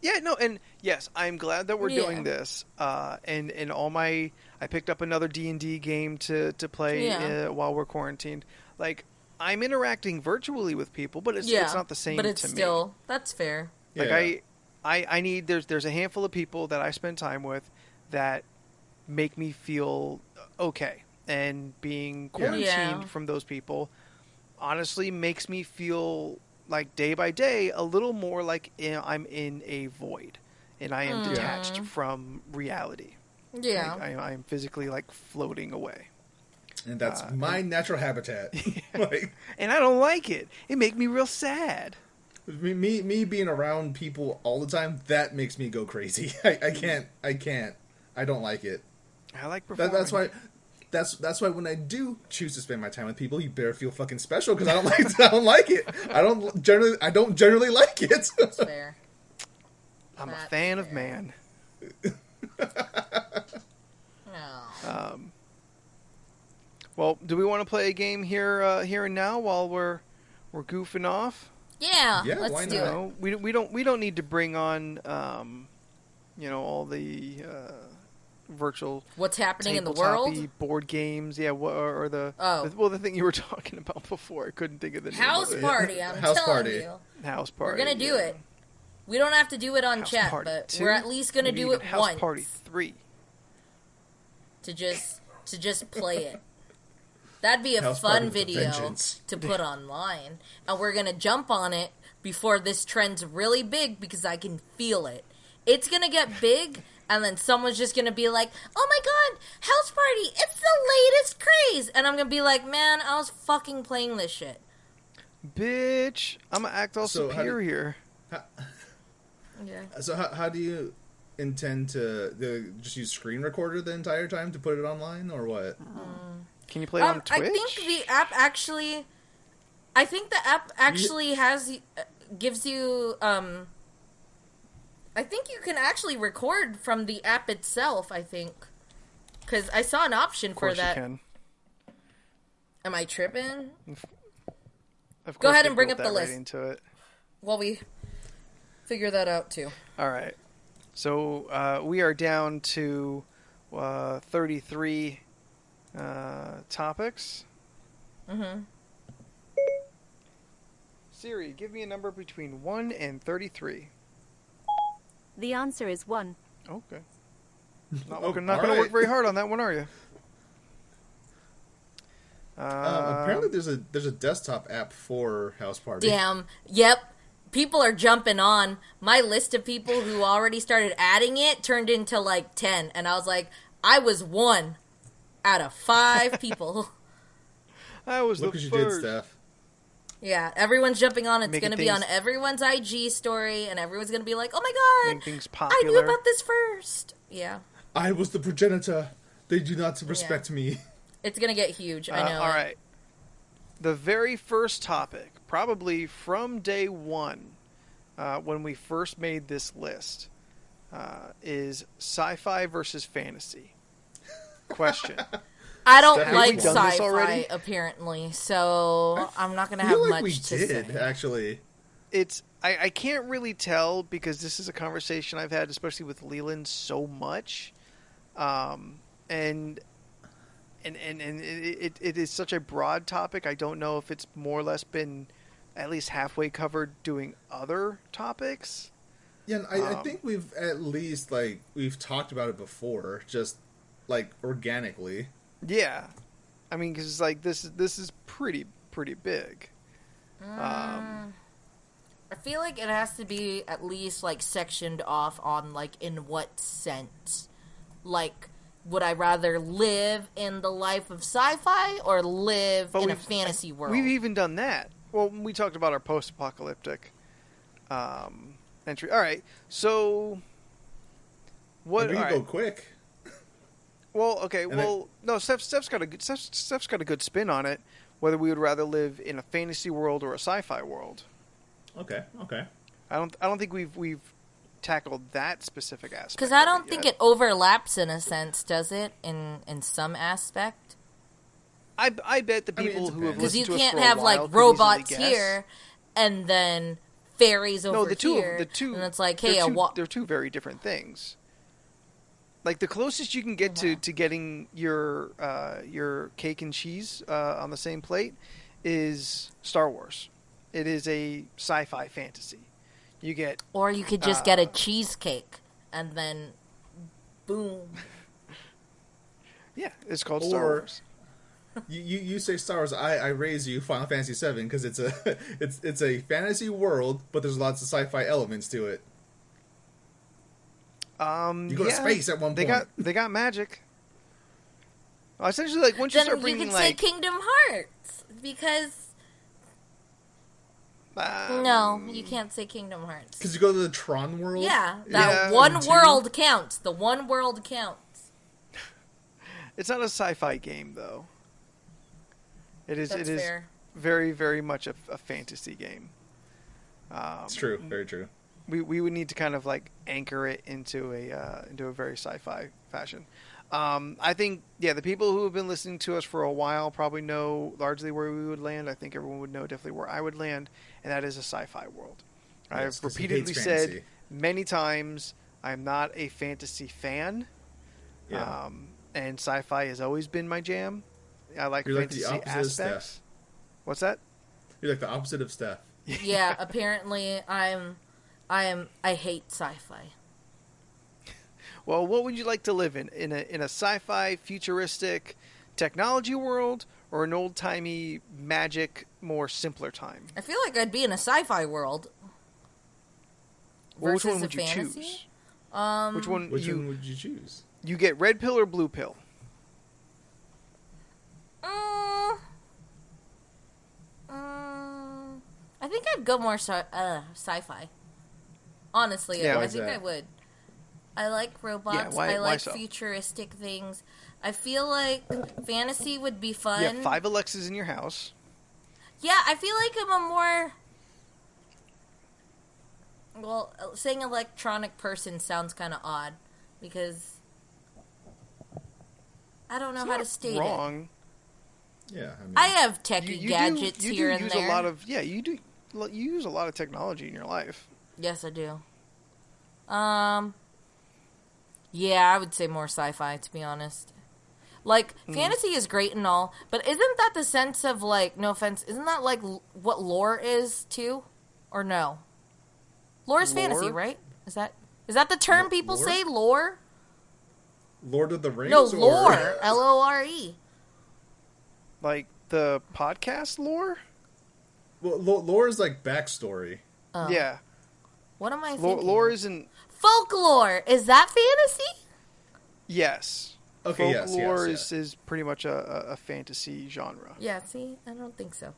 Yeah, no, and yes, I'm glad that we're Yeah. doing this. And all my, I picked up another D&D game to play Yeah. while we're quarantined. Like, I'm interacting virtually with people, but it's not the same. But it's to still me. that's fair. Like Yeah. I need there's a handful of people that I spend time with that make me feel okay, and being quarantined Yeah. from those people honestly makes me feel like day by day a little more like I'm in a void and I am detached from reality. Yeah. Like, I am physically like floating away, And that's my natural habitat. Like and I don't like it. It makes me real sad. me being around people all the time, that makes me go crazy. I can't. I don't like it. I like performing. That's why when I do choose to spend my time with people, you better feel fucking special because I don't like it. I don't generally like it. That's fair. I'm a That's fan of fair. man. No. Well, do we want to play a game here and now while we're goofing off? Yeah, Yeah, let's why do not? it. No, we don't need to bring on all the virtual What's happening in the world? tabletop-y board games. Yeah, or the Oh. the thing you were talking about before. I couldn't think of the name House of it. party, I'm House telling party. you. House We're party. gonna do yeah. it. We don't have to do it on House chat, Party but 2? we're at least gonna Maybe do even it House once Party 3. to just play it. That'd be a House Party fun with a video vengeance. to put online, and we're gonna jump on it before this trend's really big because I can feel it. It's gonna get big, and then someone's just gonna be like, "Oh my god, house party! It's the latest craze!" And I'm gonna be like, "Man, I was fucking playing this shit." Bitch, I'm gonna act all So how do- superior. Yeah. So how do you intend to just use screen recorder the entire time to put it online, or what? Can you play it on Twitch? I think the app actually. I think the app actually gives you. I think you can actually record from the app itself. I think because I saw an option Of for course that. you can. Am I tripping? Of Go course ahead they and bring built up the that right list. into it. Well, we figure that out too. All right. So we are down to 33 topics. Mm-hmm. Siri, give me a number between 1 and 33. The answer is 1. Okay. Not Oh, going to all work right. very hard on that one, are you? Apparently, there's a desktop app for House Party. Damn. Yep. People are jumping on. My list of people who already started adding it turned into like 10. And I was like, I was 1 out of 5 people. I was Look the what you first. did, Steph. Yeah, everyone's jumping on. It's Making going to be on things- everyone's IG story. And everyone's going to be like, oh my Making god, things I knew popular. about this first. Yeah. I was the progenitor. They do not respect me. It's going to get huge. I know. All right. The very first topic, probably from day one, when we first made this list, is sci-fi versus fantasy. Question. I don't Steph, have like we done this sci-fi, already? apparently, so I'm not going to I have feel like much we to did, say. actually. It's I can't really tell because this is a conversation I've had, especially with Leland, so much, and it is such a broad topic. I don't know if it's more or less been at least halfway covered doing other topics. Yeah, and I think we've at least, like, we've talked about it before, just, like, organically. Yeah, I mean, because like this is pretty big. I feel like it has to be at least like sectioned off on like in what sense. Like, would I rather live in the life of sci-fi or live But in a we've- fantasy world? We've even done that. Well, we talked about our post-apocalyptic entry. All right, so what? And we all can right. go quick. Well, okay. And Well, no. Steph's got a good spin on it. Whether we would rather live in a fantasy world or a sci-fi world. Okay. I don't think we've tackled that specific aspect. Because I of don't it think yet. it overlaps in a sense, does it? In some aspect? I bet the I mean, it people who have depends. Because you listened to us can't for a have while like could robots easily guess. here and then fairies over No, the two here. the two. And it's like, they're hey, they're two very different things. Like the closest you can get to getting your cake and cheese on the same plate is Star Wars. It is a sci-fi fantasy. You get or you could just get a cheesecake and then boom. yeah, it's called Star Or- Wars. You say Star Wars, I raise you Final Fantasy VII because it's a it's a fantasy world, but there's lots of sci-fi elements to it. You go to space at one They point. got magic. Essentially, like once you Then start you bringing could like say Kingdom Hearts because no, you can't say Kingdom Hearts. Because you go to the Tron world. Yeah, that Yeah, one and two. world counts. The one world counts. it's not a sci-fi game though. It is That's fair. very very much a fantasy game. It's true. Very true. We would need to kind of like anchor it into a very sci-fi fashion. I think the people who have been listening to us for a while probably know largely where we would land. I think everyone would know definitely where I would land, and that is a sci-fi world. Yes, I've 'cause he repeatedly hates said fantasy. many times I'm not a fantasy fan, Yeah. and sci-fi has always been my jam. I like You're like the fantasy opposite of Steph. aspects. What's that? You're like the opposite of Steph. Yeah, apparently I hate sci-fi. Well, what would you like to live in? In a sci-fi, futuristic technology world, or an old-timey magic, more simpler time? I feel like I'd be in a sci-fi world. Well, which versus one a would you fantasy? choose? Um, Which one Which one would you choose? you get? Red pill or blue pill? I think I'd go more sci-fi. Honestly, Yeah, I why is think that? I would. I like robots. Yeah, why- I why like so? futuristic things. I feel like fantasy would be fun. You have 5 Alexas in your house. Yeah, I feel like I'm a more... Well, saying electronic person sounds kind of odd, because... I don't know It's how to not state it. wrong. Yeah. I mean, I have techie gadgets you here do and use there. a lot of you use a lot of technology in your life. Yes, I do. Yeah, I would say more sci-fi, to be honest. Like, fantasy is great and all, but isn't that the sense of, like, no offense, isn't that, like, what lore is, too? Or no? Lore is fantasy, Lore? right? Is that the term people lore? say, lore? Lord of the Rings? No, or... lore. Lore. Like the podcast lore? Well, lore is like backstory. Oh. Yeah. What am I thinking? Lore isn't... Folklore. Is that fantasy? Yes. Okay, Folklore yes. is pretty much a fantasy genre. Yeah, see? I don't think so.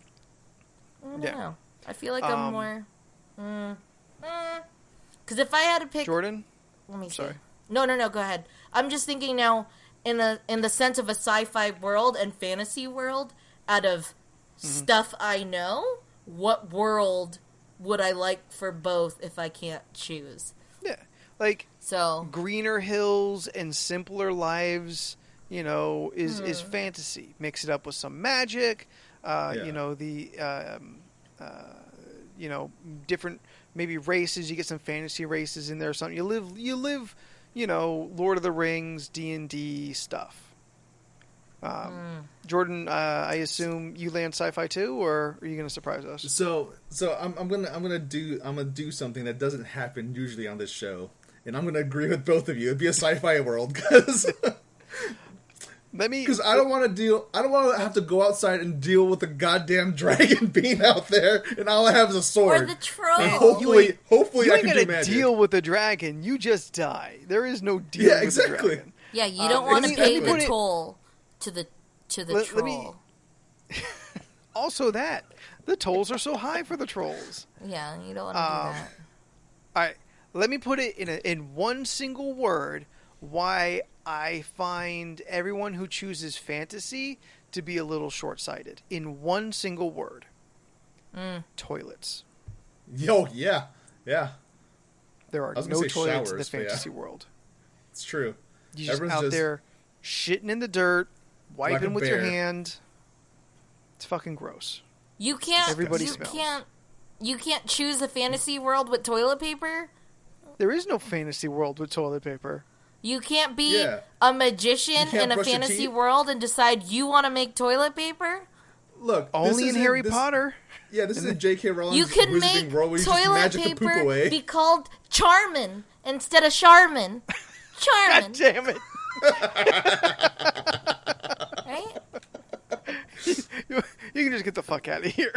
I don't Yeah. know. I feel like I'm more... Because if I had to pick... Jordan? Let me see. Sorry. No, go ahead. I'm just thinking now in the sense of a sci-fi world and fantasy world, out of stuff I know, what world would I like for both if I can't choose? Yeah. Like, So, greener hills and simpler lives, is fantasy. Mix it up with some magic, different maybe races. You get some fantasy races in there or something. You live, Lord of the Rings, D&D stuff. Jordan, I assume you land sci-fi too, or are you going to surprise us? So I'm gonna do something that doesn't happen usually on this show, and I'm gonna agree with both of you. It'd be a sci-fi world because I don't want to have to go outside and deal with a goddamn dragon being out there, and all I have is a sword. or the troll. And hopefully You I ain't can gonna do magic. deal with the dragon. You just die. There is no deal Yeah, with exactly. the dragon. Yeah, you don't want to let pay me put the it- toll to the Let me- troll. Also, the tolls are so high for the trolls. Yeah, you don't want to do that. All right, let me put it in one single word. Why I find everyone who chooses fantasy to be a little short-sighted. In one single word, toilets. Yo, yeah. There are I was no gonna say toilets in the showers, but yeah. fantasy world. It's true. You just Everyone's out just- there shitting in the dirt, Like wiping a with your bear. hand. It's fucking gross. You can't. Everybody you smells. can't. You can't choose a fantasy world with toilet paper. There is no fantasy world with toilet paper. You can't be Yeah. a magician You can't in a brush your fantasy teeth? world and decide you want to make toilet paper. Look, Only in Harry Potter. Yeah, this is a J.K. Rowling's You can Wizarding make World where you just toilet magic the poop paper away. be called Charmin instead of Charmin. Charmin, God damn it! right? You can just get the fuck out of here.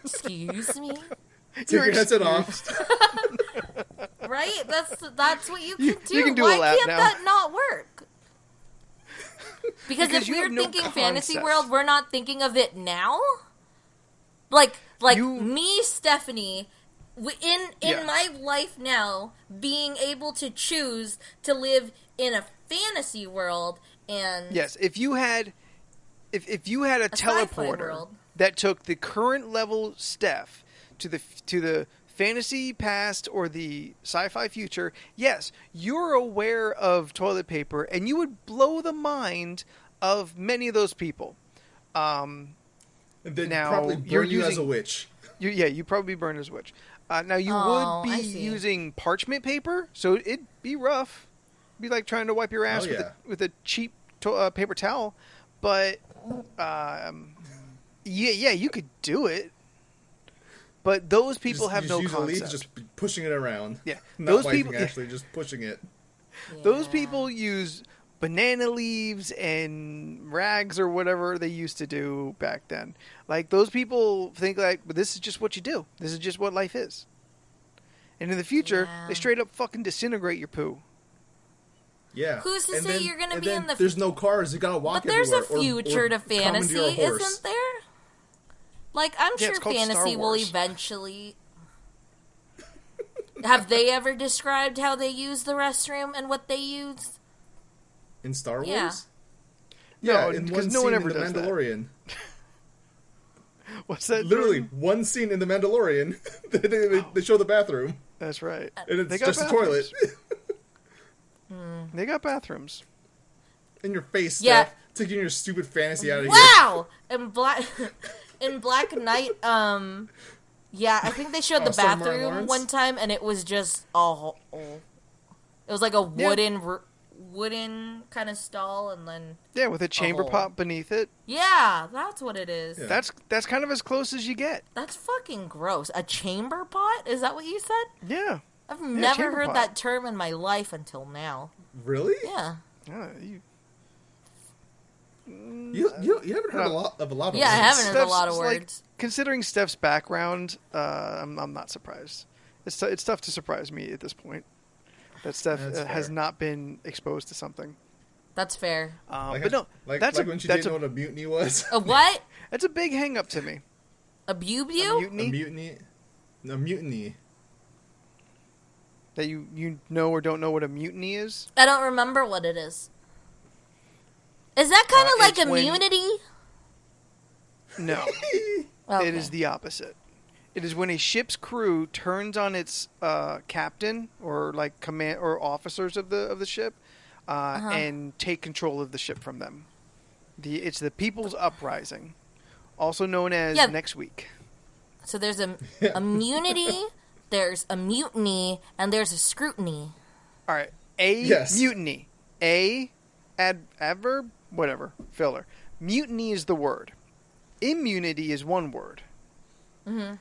Excuse me, Take your headset off. right? That's what you can do. You can do a Why lap can't now. that not work? Because Because if you we're have no thinking fantasy concept. world, we're not thinking of it now. Like You- me, Stephanie, in Yeah. my life now, being able to choose to live in a fantasy world and Yes, if you had a sci-fi teleporter world. that took the current level Steph to the fantasy past or the sci-fi future, yes, you're aware of toilet paper, and you would blow the mind of many of those people. And then Now, probably burn you're you as a using- witch. You probably burn as a witch. Now you Oh, would I be see. using parchment paper, so it'd be rough. It'd be like trying to wipe your ass Oh, yeah. with a cheap paper towel. But you could do it. But those people have no use a leaf, concept. just pushing it around. Yeah, Not those wiping, people. actually, just pushing it. Those Yeah. people use banana leaves and rags or whatever they used to do back then. Like, those people think like, but this is just what you do. This is just what life is. And in the future, Yeah. they straight up fucking disintegrate your poo. Yeah. Who's to And say then- you're gonna and be then in the There's no cars. You gotta walk But there's a everywhere. future or to fantasy, commandeer a horse. isn't there? Like, I'm Yeah, sure it's called Star fantasy will Wars. eventually. Have they ever described how they use the restroom and what they use? In Star Wars? Yeah. Yeah, No, in because one no one scene ever in The does that. Mandalorian. What's that? Literally, Jordan? one scene in The Mandalorian. they show the bathroom. That's right. And They it's got just a toilet. They got bathrooms. In your face, Yeah. Steph. Taking your stupid fantasy out of here. Wow! In Black Knight, yeah, I think they showed the Sorry, Martin bathroom Lawrence? one time, and it was just it was like a wooden kind of stall, and then Yeah, with a chamber hole. pot beneath it. yeah, that's what it is. Yeah. That's kind of as close as you get. That's fucking gross. A chamber pot? Is that what you said? Yeah. I've never chamber heard pot. that term in my life until now. Really? Yeah. You, You haven't heard a lot of Yeah, I words. haven't heard a Steph's, lot of like, words. considering Steph's background, I'm not surprised. It's tough to surprise me at this point that Steph That's has fair. not been exposed to something. That's fair. But no, like that's when she that's didn't know what a mutiny was. A what? that's a big hang up to me. A A bubu? mutiny A mutiny. A mutiny. that you know or don't know what a mutiny is. I don't remember what it is. Is that kind of like it's when- immunity? No, Okay. it is the opposite. It is when a ship's crew turns on its captain or like command or officers of the ship and take control of the ship from them. It's the People's Uprising, also known as Yeah. Next Week. So there's a immunity, there's a mutiny, and there's a scrutiny. All right, Yes. mutiny, adverb, whatever, filler. Mutiny is the word. Immunity is one word. Mm-hmm.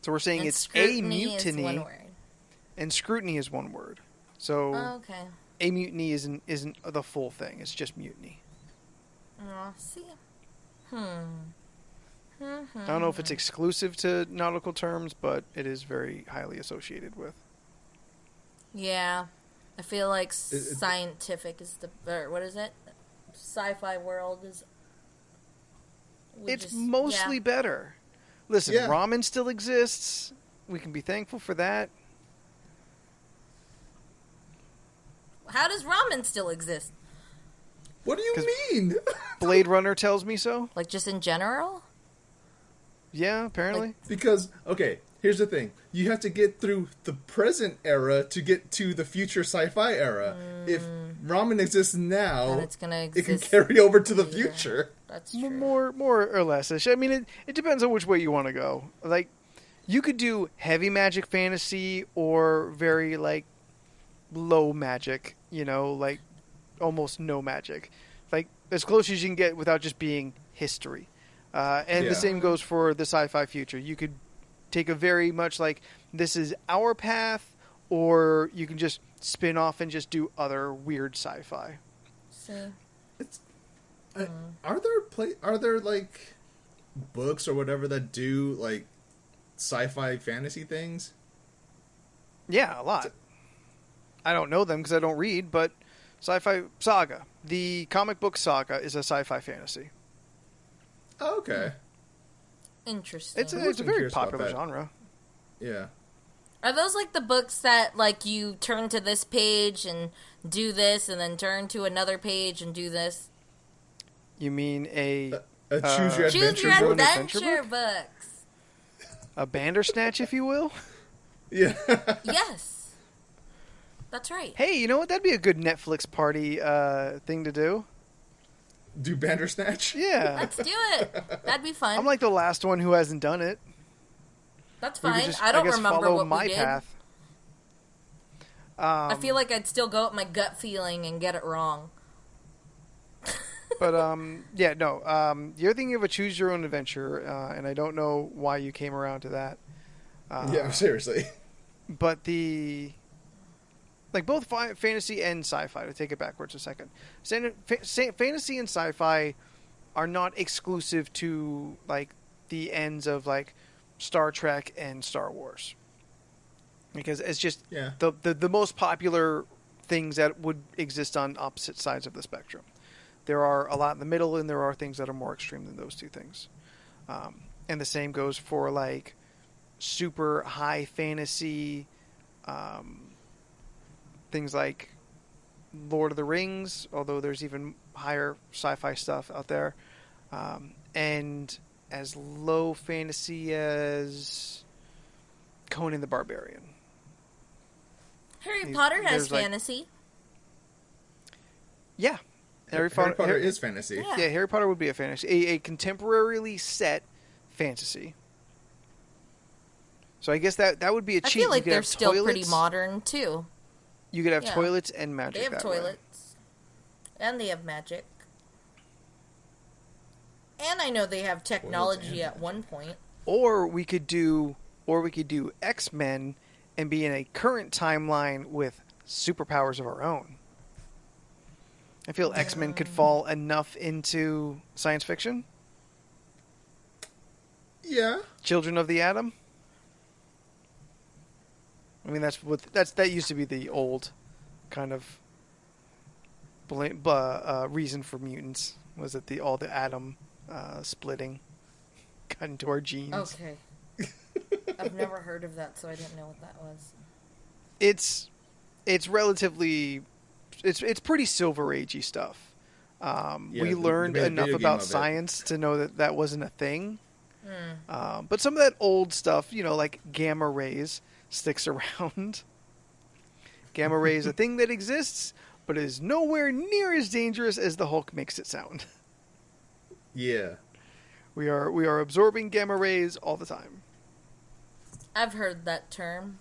So we're saying And it's a scrutiny mutiny, is one word. and scrutiny is one word. So Okay. a mutiny isn't the full thing. It's just mutiny. See. I don't know if it's exclusive to nautical terms, but it is very highly associated with. Yeah. I feel like it- scientific is or what is it? Sci-fi world is... It's mostly better. Listen, Yeah. ramen still exists. We can be thankful for that. How does ramen still exist? What do you 'Cause- mean? Blade Runner tells me so. Like, just in general? Yeah, apparently. Because, okay, here's the thing. You have to get through the present era to get to the future sci-fi era. If ramen exists now, Then it's gonna it can exist carry over to the later. future. That's true. More or less. I mean, it depends on which way you want to go. Like, you could do heavy magic fantasy or very, like, low magic, like almost no magic. Like, as close as you can get without just being history. And Yeah. the same goes for the sci-fi future. You could take a very much like, this is our path, or you can just spin off and just do other weird sci-fi. See? Are there like books or whatever that do like sci-fi fantasy things? Yeah, a lot. I don't know them because I don't read, but Sci-Fi Saga, the comic book Saga, is a sci-fi fantasy. Oh, okay. Interesting. It's a wasn't very curious about popular that. genre. Yeah. Are those like the books that, like, you turn to this page and do this, and then turn to another page and do this? You mean a A choose your Choose adventure your book? adventure adventure books. Bandersnatch, if you will? Yeah. Yes. That's right. Hey, you know what? That'd be a good Netflix party thing to do. Do Bandersnatch? Yeah. Let's do it. That'd be fun. I'm like the last one who hasn't done it. That's We could fine. just, I don't guess, remember follow what my we did. path. I feel like I'd still go with my gut feeling and get it wrong. But yeah, no. You're thinking of a choose your own adventure, and I don't know why you came around to that. Yeah, seriously. But both fantasy and sci-fi, to take it backwards a second, fantasy and sci-fi are not exclusive to like the ends of like Star Trek and Star Wars, because it's just Yeah. the most popular things that would exist on opposite sides of the spectrum. There are a lot in the middle, and there are things that are more extreme than those two things. And the same goes for like super high fantasy things like Lord of the Rings, although there's even higher sci-fi stuff out there, and as low fantasy as Conan the Barbarian. Harry Potter has there's, like- fantasy. Yeah, Harry Potter is fantasy. Yeah. Yeah, Harry Potter would be a fantasy, a contemporarily set fantasy. So I guess that would be a I cheat. feel like You could they're have still pretty toilets. modern, too. You could have Yeah. toilets and magic. They have that way. toilets. And they have magic. And I know they have technology at one point. Or we could do X-Men and be in a current timeline with superpowers of our own. I feel X-Men could fall enough into science fiction. Yeah. Children of the Atom. I mean, that used to be the old kind of reason for mutants, was that all the atom splitting got into our genes. Okay. I've never heard of that, so I didn't know what that was. It's relatively it's pretty Silver Agey stuff. We learned enough about science to know that wasn't a thing. But some of that old stuff, like gamma rays, sticks around. Gamma ray is a thing that exists, but is nowhere near as dangerous as the Hulk makes it sound. Yeah. We are absorbing gamma rays all the time. I've heard that term.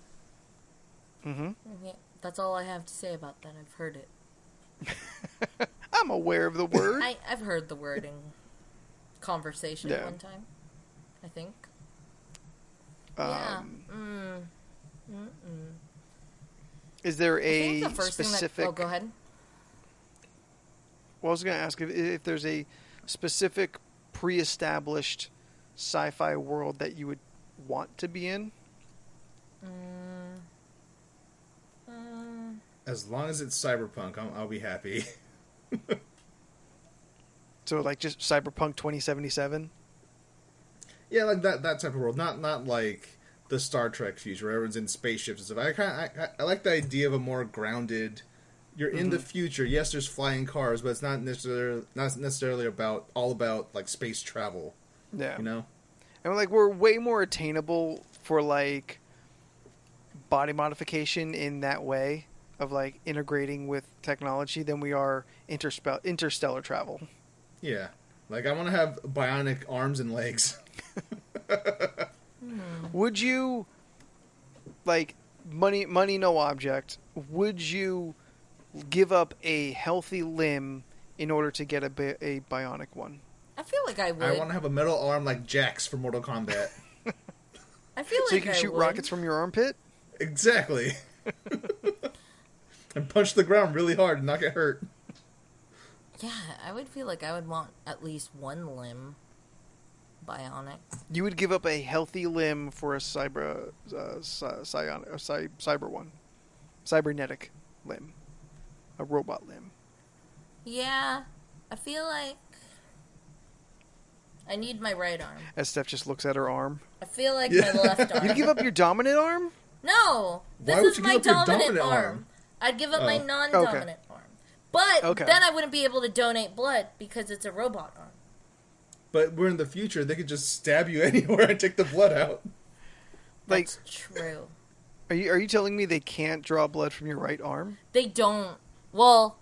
Mm-hmm. Yeah, that's all I have to say about that. I've heard it. I'm aware of the word. I've heard the word in conversation one time, I think. Yeah. Is there I think a the first specific... thing that... Oh, go ahead. Well, I was going to ask if there's a specific pre-established sci-fi world that you would want to be in. As long as it's cyberpunk, I'll be happy. So, like, just Cyberpunk 2077? Yeah, like that type of world. Not like the Star Trek future where everyone's in spaceships and stuff. I like the idea of a more grounded... You're in the future. Yes, there's flying cars, but it's not necessarily all about like space travel. Yeah. And like we're way more attainable for like body modification in that way of like integrating with technology than we are interstellar travel. Yeah. Like I want to have bionic arms and legs. Would you, like, money no object, would you give up a healthy limb in order to get a bionic one? I feel like I would. I want to have a metal arm like Jax from Mortal Kombat. I feel so like you can shoot rockets from your armpit? Exactly. And punch the ground really hard and not get hurt. Yeah, I would feel like I would want at least one limb bionic. You would give up a healthy limb for a cyber one. Cybernetic limb. A robot limb. Yeah, I feel like I need my right arm. As Steph just looks at her arm. I feel like my left arm. You'd give up your dominant arm? No! Why This would is you my give up your dominant dominant arm. arm? I'd give up my non-dominant arm. But then I wouldn't be able to donate blood because it's a robot arm. But we're in the future. They could just stab you anywhere and take the blood out. That's true. Are you telling me they can't draw blood from your right arm? They don't. Well,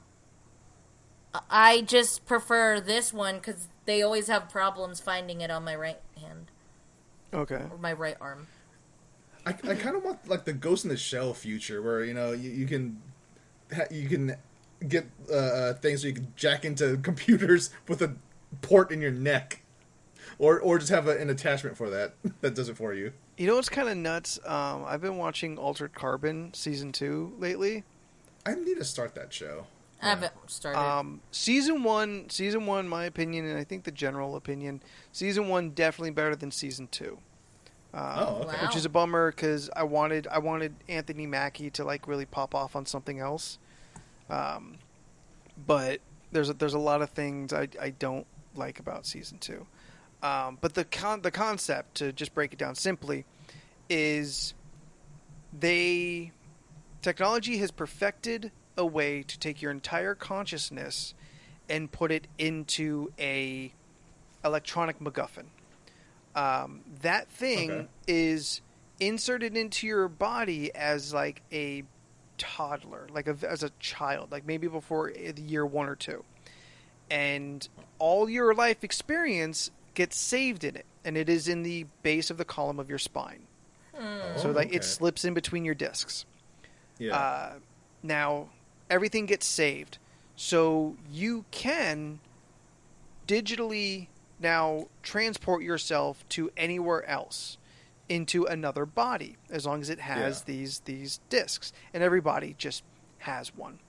I just prefer this one because they always have problems finding it on my right hand. Okay. Or my right arm. I kind of want like the Ghost in the Shell future where you can get things so you can jack into computers with a port in your neck, or just have an attachment for that does it for you. You know what's kind of nuts? I've been watching Altered Carbon season 2 lately. I need to start that show. I haven't started. Season one, my opinion, and I think the general opinion, season 1 definitely better than season 2. Okay. Wow. Which is a bummer because I wanted Anthony Mackie to like really pop off on something else. But there's a lot of things I don't like about season 2. But the concept, to just break it down simply, is technology has perfected a way to take your entire consciousness and put it into a electronic MacGuffin. That thing is inserted into your body as like a toddler, as a child, like maybe before the year 1 or 2, and all your life experience gets saved in it, and it is in the base of the column of your spine. So it slips in between your discs. Yeah. Now everything gets saved, so you can digitally now transport yourself to anywhere else into another body, as long as it has these discs, and every body just has one.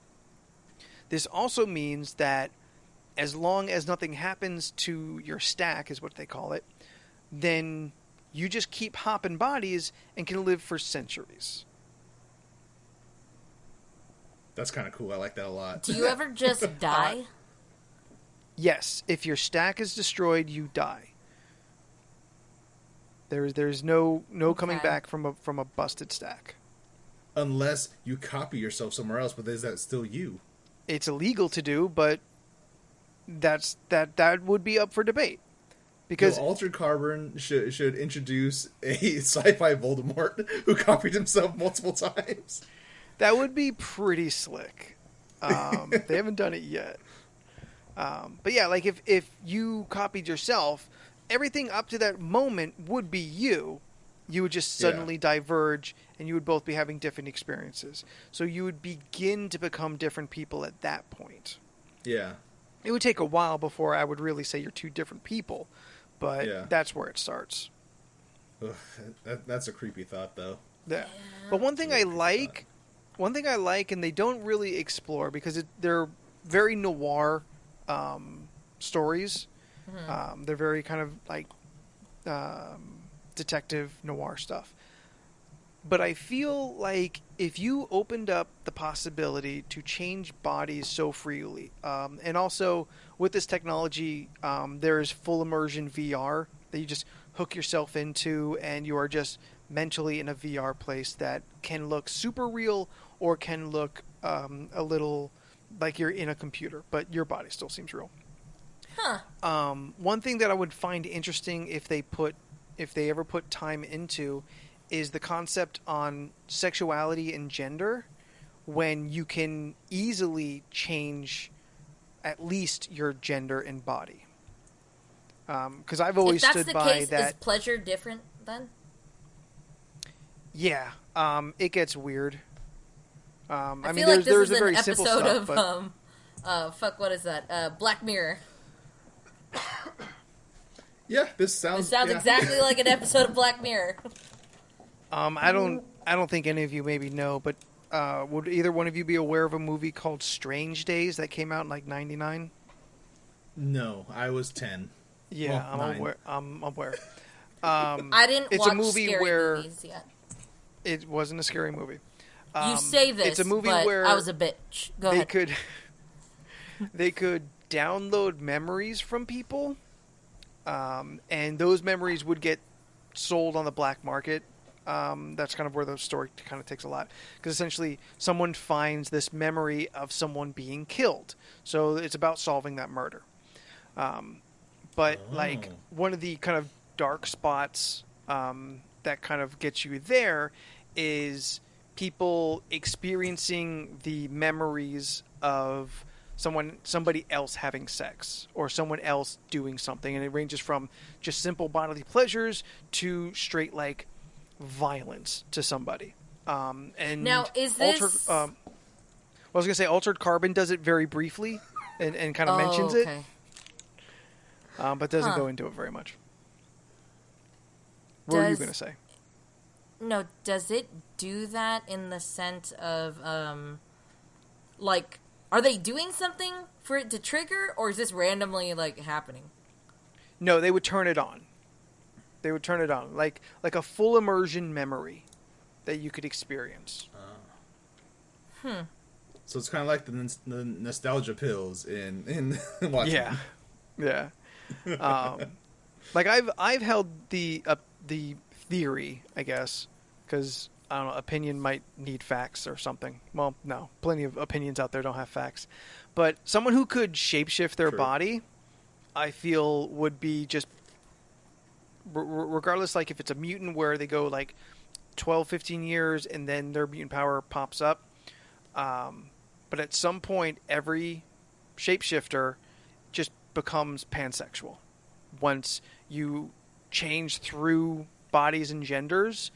This also means that as long as nothing happens to your stack, is what they call it, then you just keep hopping bodies and can live for centuries. That's kind of cool. I like that a lot. Do you ever just die? Yes, if your stack is destroyed, you die. There's no coming Okay. back from a busted stack. Unless you copy yourself somewhere else, but is that still you? It's illegal to do, but that would be up for debate. Because Altered Carbon should introduce a sci-fi Voldemort who copied himself multiple times. that would be pretty slick. They haven't done it yet. But yeah, like if you copied yourself, everything up to that moment would be you. You would just suddenly diverge, and you would both be having different experiences. So you would begin to become different people at that point. Yeah. It would take a while before I would really say you're two different people, but that's where it starts. Ugh, that's a creepy thought, though. Yeah. But one thing I like, and they don't really explore because they're very noir stories. They're very kind of like detective noir stuff. But I feel like if you opened up the possibility to change bodies so freely, and also with this technology, there is full immersion VR that you just hook yourself into, and you are just mentally in a VR place that can look super real or can look a little like you're in a computer, but your body still seems real. Huh. One thing that I would find interesting if they ever put time into is the concept on sexuality and gender, when you can easily change at least your and body. Because I've always If that's stood the by case, that. is pleasure different then? Yeah, it gets weird. I I mean, feel like there's this a is an very simple episode stuff, of but what is that? Black Mirror. Yeah, this sounds... It sounds exactly like an episode of Black Mirror. I don't think any of you maybe know, but would either one of you be aware of a movie called Strange Days that came out in like '99? No, I was 10. Yeah, Well, I'm 9. aware. I'm aware. I didn't It's watch a movie scary where movies yet. it wasn't a scary movie. You say this, it's a movie but where I was a bitch. Go they ahead. they could download memories from people, and those memories would get sold on the black market. That's kind of where the story kind of takes a lot, because essentially someone finds this memory of someone being killed, so it's about solving that murder. But like one of the kind of dark spots that kind of gets you there is people experiencing the memories of somebody else having sex or someone else doing something, and it ranges from just simple bodily pleasures to straight like violence to somebody. And Now, is this... I was gonna say Altered Carbon does it very briefly and kind of mentions it, but doesn't go into it very much. What were you gonna say? No, does it do that in the sense of, like, are they doing something for it to trigger, or is this randomly, like, happening? No, they would turn it on. They would turn it on, like a full immersion memory that you could experience. So it's kind of like the nostalgia pills in Watchmen. Yeah. Like I've held the theory, I guess, because I don't know, opinion might need facts or something. Well, no, plenty of opinions out there don't have facts. But someone who could shapeshift their True. body, I feel would be just, regardless, like if it's a mutant where they go like 12, 15 years and then their mutant power pops up. But at some point, every shapeshifter just becomes pansexual. Once you change through bodies and genders,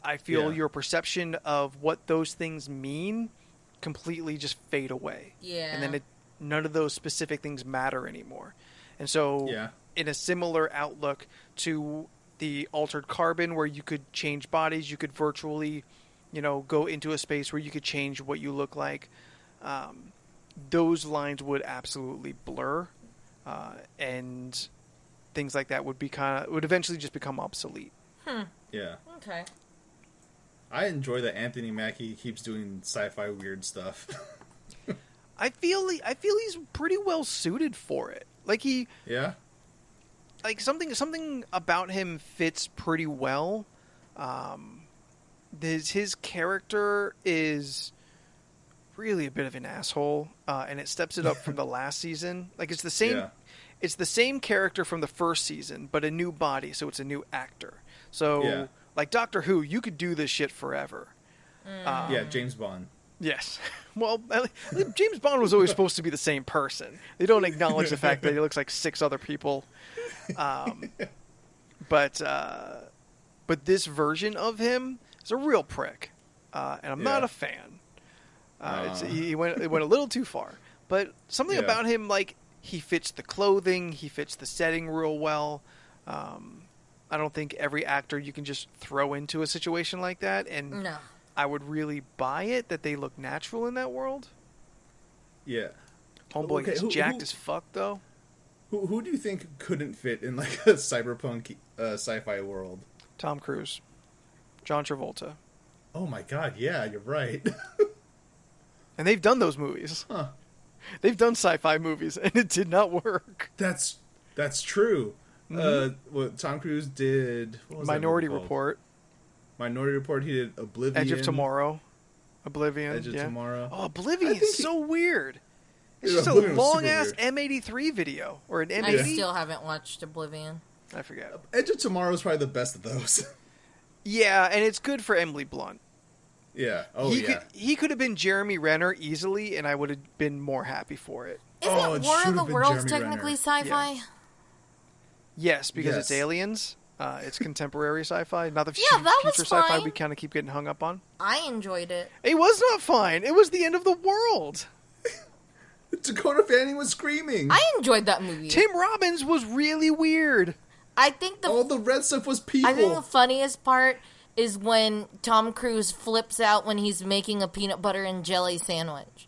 I feel your perception of what those things mean completely just fade away. Yeah. And then none of those specific things matter anymore. And so in a similar outlook to the Altered Carbon, where you could change bodies, you could virtually, go into a space where you could change what you look like. those lines would absolutely blur, and things like that would eventually just become obsolete. Yeah. Okay. I enjoy that Anthony Mackie keeps doing sci-fi weird stuff. I feel he's pretty well suited for it. Like Yeah? something about him fits pretty well. His character is really a bit of an asshole, and it steps it up from the last season. Like it's the same. Yeah. It's the same character from the first season, but a new body, so it's a new actor. So, like Doctor Who, you could do this shit forever. Yeah, James Bond. Yes. Well, James Bond was always supposed to be the same person. They don't acknowledge the fact that he looks like 6 other people. But this version of him is a real prick, and I'm not a fan. It went a little too far. But something about him, like, he fits the clothing, he fits the setting real well. I don't think every actor you can just throw into a situation like that, and No. I would really buy it that they look natural in that world. Yeah. Homeboy is jacked as fuck, though. Who do you think couldn't fit in like a cyberpunk sci-fi world? Tom Cruise. John Travolta. Oh my god, yeah, you're right. And they've done those movies. Huh. They've done sci-fi movies, and it did not work. That's true. What Tom Cruise did... What was Minority that movie called? Report. Minority Report, he did Oblivion. Edge of Tomorrow. Oblivion. Edge of Tomorrow. Oh, Oblivion is so weird. It's just a Oblivion was super long-ass weird. M83 video. Or an I M80? still haven't watched Oblivion. I forget. Edge of Tomorrow is probably the best of those. Yeah, and it's good for Emily Blunt. Yeah. Oh, He could have been Jeremy Renner easily, and I would have been more happy for it. Isn't Oh, it War of should the have been Worlds Jeremy technically Renner. sci-fi? Yes, because it's Yes. aliens. It's contemporary sci-fi, not the Yeah, that was future sci-fi fine. we kind of keep getting hung up on. I enjoyed it. It was not fine. It was the end of the world. Dakota Fanning was screaming. I enjoyed that movie. Tim Robbins was really weird. I think All the red stuff was people. I think the funniest part is when Tom Cruise flips out when he's making a peanut butter and jelly sandwich.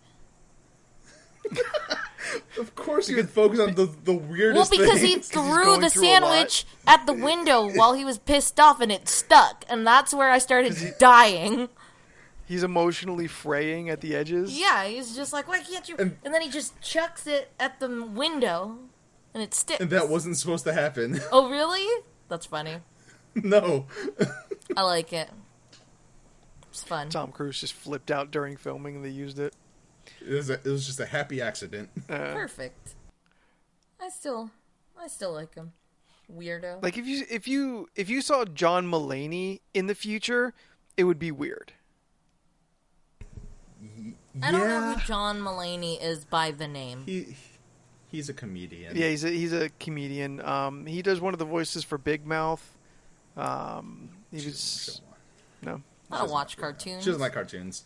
Of course you could focus on the Well, weirdest because he things. threw going the through a lot. sandwich at the window while he was pissed off and it stuck. And that's where I started dying. He's emotionally fraying at the edges. Yeah, he's just like, why can't you? And then he just chucks it at the window and it sticks. And that wasn't supposed to happen. Oh, really? That's funny. No. I like it. It's fun. Tom Cruise just flipped out during filming and they used it. It was just a happy accident. Perfect. I still like him. Weirdo. Like if you saw John Mulaney in the future, it would be weird. I don't know who John Mulaney is by the name. He's a comedian. Yeah, he's a comedian. He does one of the voices for Big Mouth. He was no. I don't watch cartoons. She doesn't like cartoons.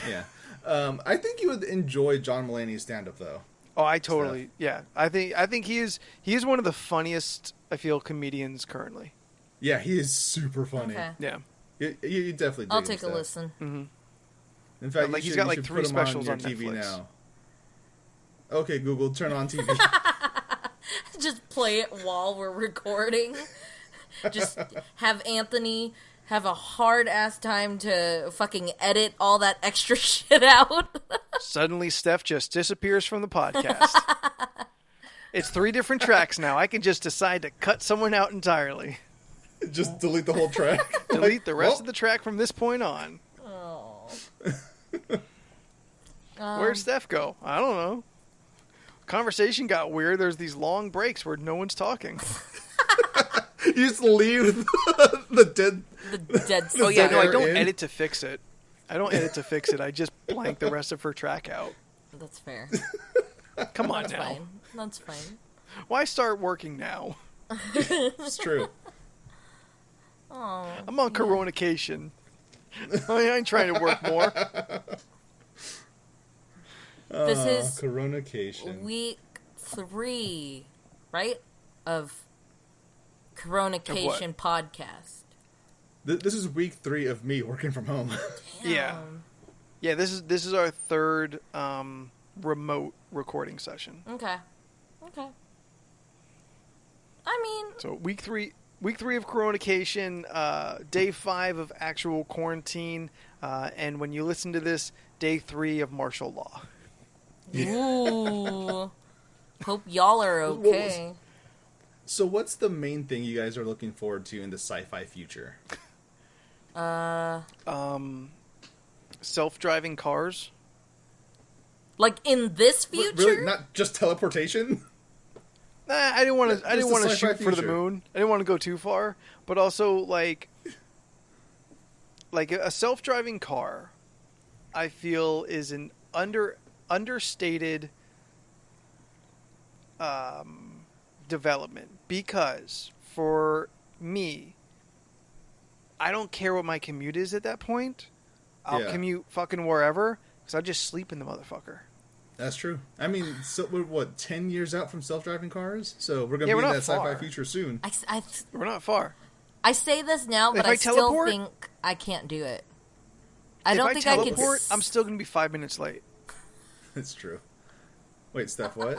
Yeah. I think you would enjoy John Mulaney's stand-up, though. Oh, I totally. Yeah, I think he is one of the funniest I feel comedians currently. Yeah, he is super funny. Okay. Yeah, You definitely. I'll dig take his a stuff. listen. Mm-hmm. In fact, Like, you he's should, got you like should 3 put him on specials your on TV Netflix. now. Okay, Google, turn on TV. Just play it while we're recording. Just have Anthony have a hard ass time to fucking edit all that extra shit out. Suddenly, Steph just disappears from the podcast. It's 3 different tracks now. I can just decide to cut someone out entirely. Just delete the whole track. Delete the rest of the track from this point on. Oh. Where'd Steph go? I don't know. Conversation got weird. There's these long breaks where no one's talking. You just leave the dead. The dead Oh yeah, no, I They're don't in. edit to fix it. I just blank the rest of her track out. That's fair. Come on That's now. fine. That's fine. Why start working now? It's true. Oh. I'm on Coronication. I ain't trying to work more. This is Coronication. week 3, right? Of Coronication podcast. This is week 3 of me working from home. Yeah. Yeah, this is our third remote recording session. Okay. I mean, So week three of Coronacation, day 5 of actual quarantine, and when you listen to this, day 3 of martial law. ooh. Hope y'all are okay. So what's the main thing you guys are looking forward to in the sci-fi future? Self-driving cars. Like in this future? Really, not just teleportation? Nah, I didn't want to. I didn't want to sci-fi shoot for the future. moon. I didn't want to go too far, but also like a self-driving car, I feel is an understated development, because for me, I don't care what my commute is at that point. I'll commute fucking wherever, because I just sleep in the motherfucker. That's true. I mean, so we're, 10 years out from self-driving cars? So we're going to Yeah, be we're in not that far. sci-fi future soon. We're not far. I say this now, but If I I still teleport- think I can't do it. I If don't I think I could. teleport, I'm still going to be 5 minutes late. That's true. Wait, Steph, what?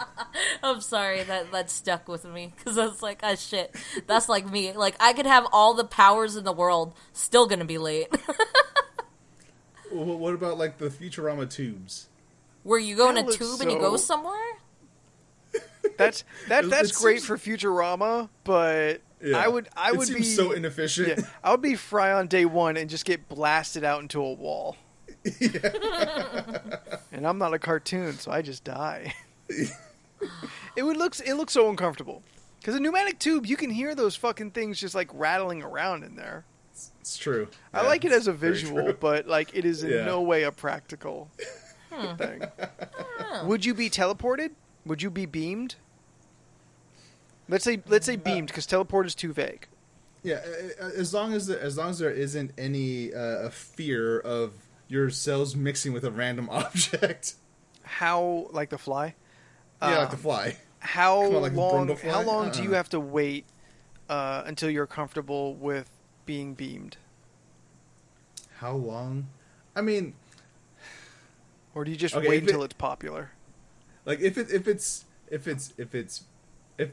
I'm sorry, that stuck with me, because I was like, oh shit, that's like me. Like, I could have all the powers in the world, still gonna be late. Well, what about, like, the Futurama tubes? Where you go in That a looks tube and you go so- somewhere? That's It great seems- for Futurama, but Yeah. I would it seems be so inefficient. Yeah, I would be Fry on day 1 and just get blasted out into a wall. And I'm not a cartoon, so I just die. It looks so uncomfortable. Because a pneumatic tube, you can hear those fucking things just like rattling around in there. It's true. I Yeah, like it as a it's very visual, true. but like it is in Yeah. no way a practical thing. Would you be teleported? Would you be beamed? Let's say beamed, because teleport is too vague. Yeah, as long as there isn't any fear of your cells mixing with a random object. How, like the fly? Yeah, like the fly. How Come on, like long? Brundlefly? How long do you have to wait until you're comfortable with being beamed, How long? I mean, or do you just Okay, wait if it- until it's popular? like if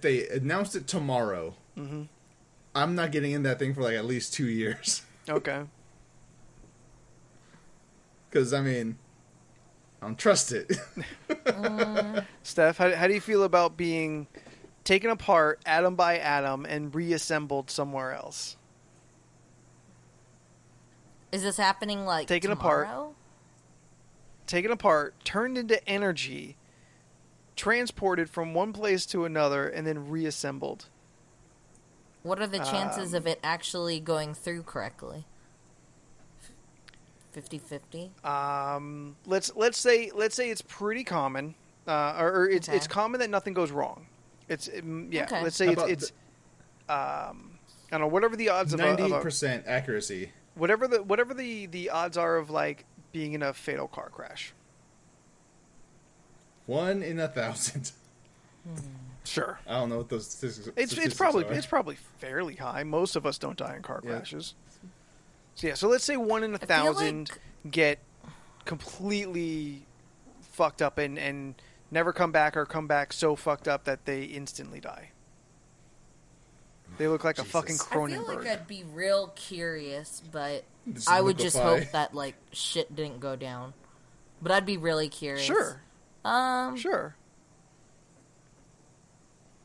they announced it tomorrow, Mm-hmm. I'm not getting in that thing for like at least 2 years. Okay. Because I mean, I don't trust it. Steph, how do you feel about being taken apart atom by atom and reassembled somewhere else? Is this happening like Taken apart. tomorrow? Taken apart, turned into energy, transported from one place to another, and then reassembled. What are the chances of it actually going through correctly? 50-50? Let's say it's pretty common, or it's Okay. common that nothing goes wrong. Yeah. Okay. Let's say How about it's I don't know, whatever the odds of a 90% accuracy. whatever the odds are of like being in a fatal car crash. 1 in 1,000. Sure. I don't know what those statistics It's are. probably fairly high. Most of us don't die in car Yeah. crashes. So yeah, so let's say 1 in I feel 1,000 like- get completely fucked up and never come back, or come back so fucked up that they instantly die. They look like Jesus. a fucking I feel Cronenberg. like I'd be real curious, but Just I would just liquefy. hope that like shit didn't go down. But I'd be really curious. Sure, sure.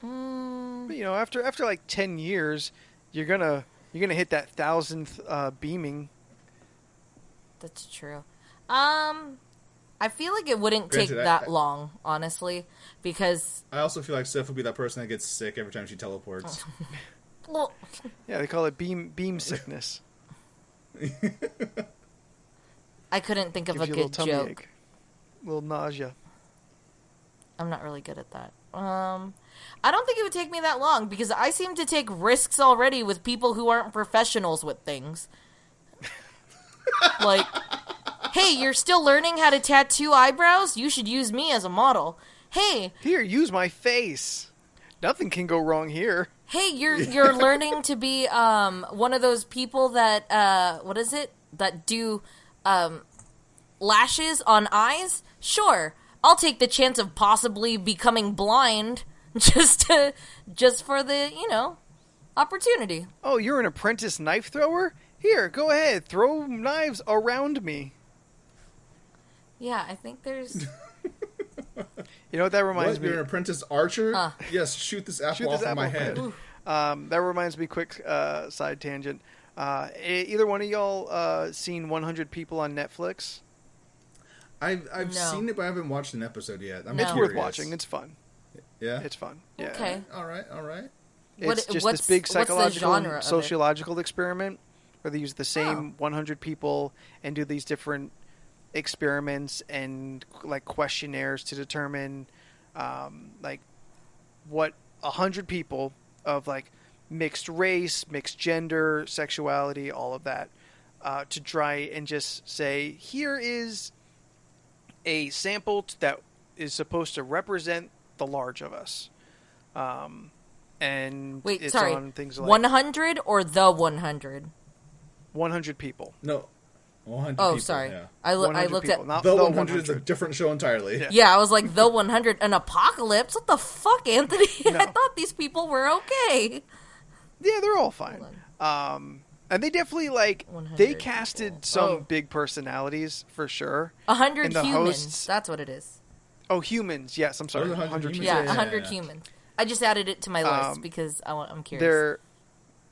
mm, But, after like 10 years, you're gonna hit that 1,000th beaming. that's true. I feel like it wouldn't take Granted, that long, honestly, because I also feel like Steph would be that person that gets sick every time she teleports. well, Yeah, they call it beam sickness. I couldn't think of Gives a you a little good tummy joke. ache, a little nausea. I'm not really good at that. I don't think it would take me that long because I seem to take risks already with people who aren't professionals with things. Like, hey, you're still learning how to tattoo eyebrows? You should use me as a model. Hey, Here, use my face. Nothing can go wrong here. hey, you're learning to be one of those people that what is it? That do lashes on eyes? Sure. I'll take the chance of possibly becoming blind just for the, opportunity. Oh, you're an apprentice knife thrower? Here, go ahead. Throw knives around me. Yeah, I think there's... You know what that reminds me? You're an apprentice archer? Yes, shoot this apple off of my head. That reminds me, quick side tangent. Either one of y'all seen 100 People on Netflix? I've seen it, but I haven't watched an episode yet. It's worth watching. It's fun. Yeah? It's fun. Yeah. Okay. All right. It's just this big psychological and sociological experiment where they use the same 100 people and do these different experiments and like questionnaires to determine like what 100 people of like mixed race, mixed gender, sexuality, all of that, to try and just say, here is a sample that is supposed to represent the large of us. And it's on things like 100 or the 100? 100 people. No. 100 oh, people, sorry. Yeah. I looked people, at... not The 100 is a different show entirely. Yeah, I was like, the 100, an apocalypse? What the fuck, Anthony? No. I thought these people were okay. Yeah, they're all fine. And they definitely, they casted people. some big personalities, for sure. 100 And the humans. hosts- That's what it is. Oh, humans. Yes, I'm sorry. Oh, 100 humans. humans. Yeah, Yeah, 100 yeah. humans. I just added it to my list because I'm curious.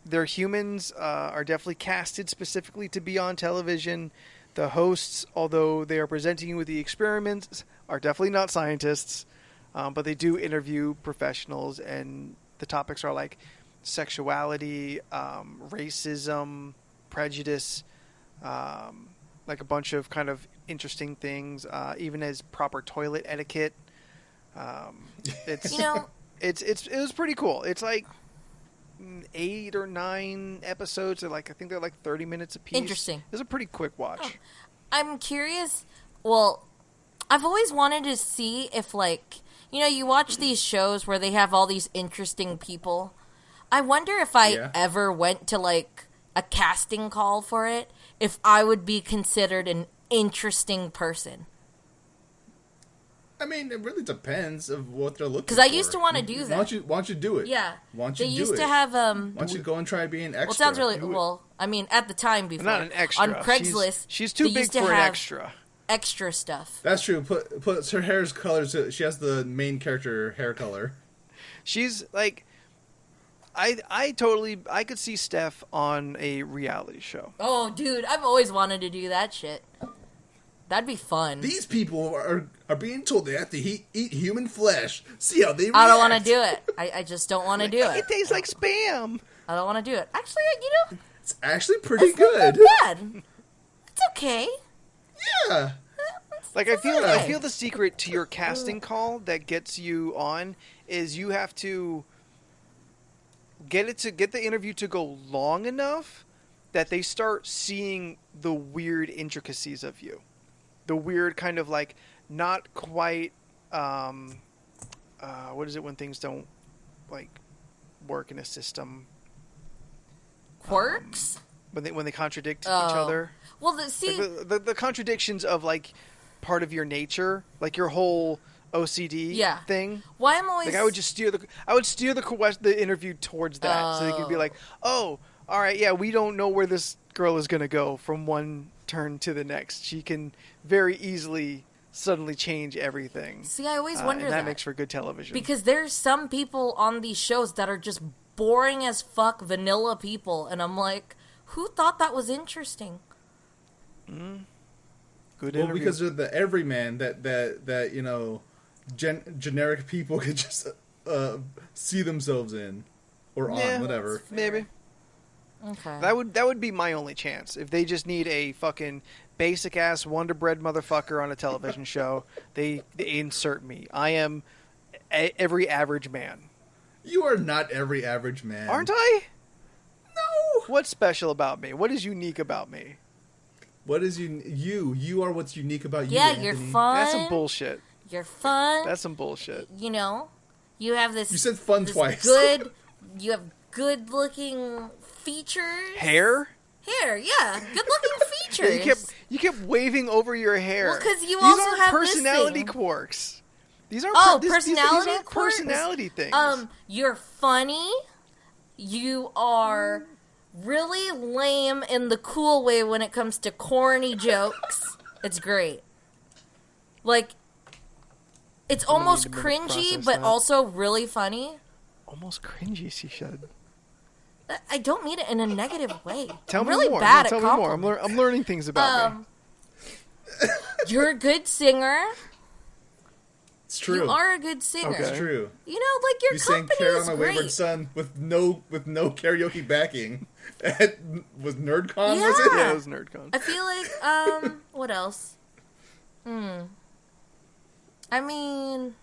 Their humans are definitely casted specifically to be on television. The hosts, although they are presenting you with the experiments, are definitely not scientists, but they do interview professionals, and the topics are like sexuality, racism, prejudice, like a bunch of kind of interesting things, even as proper toilet etiquette. It's it was pretty cool. It's like 8 or 9 episodes. I think they're like 30 minutes apiece. Interesting. It was a pretty quick watch. I'm curious. Well, I've always wanted to see if, you watch these shows where they have all these interesting people. I wonder if I ever went to, a casting call for it, if I would be considered an interesting person. I mean, it really depends of what they're looking for. Because I used to want to do that. Why don't you do it? Yeah. Why don't you They do used it? to have... Why don't you go and try being extra? Well, it sounds really... Well, I mean, at the time before. Not an extra. On Craigslist, She's too they big used to for an have extra. extra stuff. That's true. Put her hair's color. She has the main character hair color. She's like... I could see Steph on a reality show. Oh, dude, I've always wanted to do that shit. That'd be fun. These people are being told they have to eat human flesh. See how they react. I don't want to do it. I just don't want to do it. It tastes like Spam. I don't want to do it. Actually, It's actually pretty it's not good. that bad. It's okay. Yeah. Like I feel the secret to your casting call that gets you on is you have to get the interview to go long enough that they start seeing the weird intricacies of you. The weird kind of not quite what is it when things don't work in a system? Quirks? When they contradict each other. Well, the contradictions of part of your nature, like your whole OCD thing. Why I'm always I would just steer the interview towards that, so they could be like, oh, all right, yeah, we don't know where this girl is gonna go from one turn to the next. She can very easily suddenly change everything. See, I always wonder and that makes for good television. because there's some people on these shows that are just boring as fuck, vanilla people, and I'm like, who thought that was interesting? Good Well, interview. because they're the everyman that generic people could just see themselves in or on, whatever. Maybe. Okay. That would be my only chance. If they just need a fucking basic ass Wonder Bread motherfucker on a television show, they insert me. I am every average man. You are not every average man. Aren't I? No. What's special about me? What is unique about me? What is you are what's unique about you. Yeah, Anthony. you're fun. That's some bullshit. You're fun. That's some bullshit. You have this. You said fun this twice. You have good looking features. Hair? Yeah. Good looking pictures. You kept waving over your hair. Well, 'cause you these also aren't have this personality thing. quirks. These aren't personality these aren't quirks? personality things. You're funny. You are really lame in the cool way when it comes to corny jokes. It's great. Like, it's gonna almost need a minute to cringy, process but that. also really funny. Almost cringy, she said. I don't mean it in a negative way. Tell I'm me really more. bad Tell at me more. compliments. I'm learning things about me. You're a good singer. It's true. You are a good singer. Okay. It's true. You know, like your You sang company "Carry is on My great. Wayward Son" with no karaoke backing. Was NerdCon? Yeah. Was it? Yeah, it was NerdCon. I feel like, what else? I mean,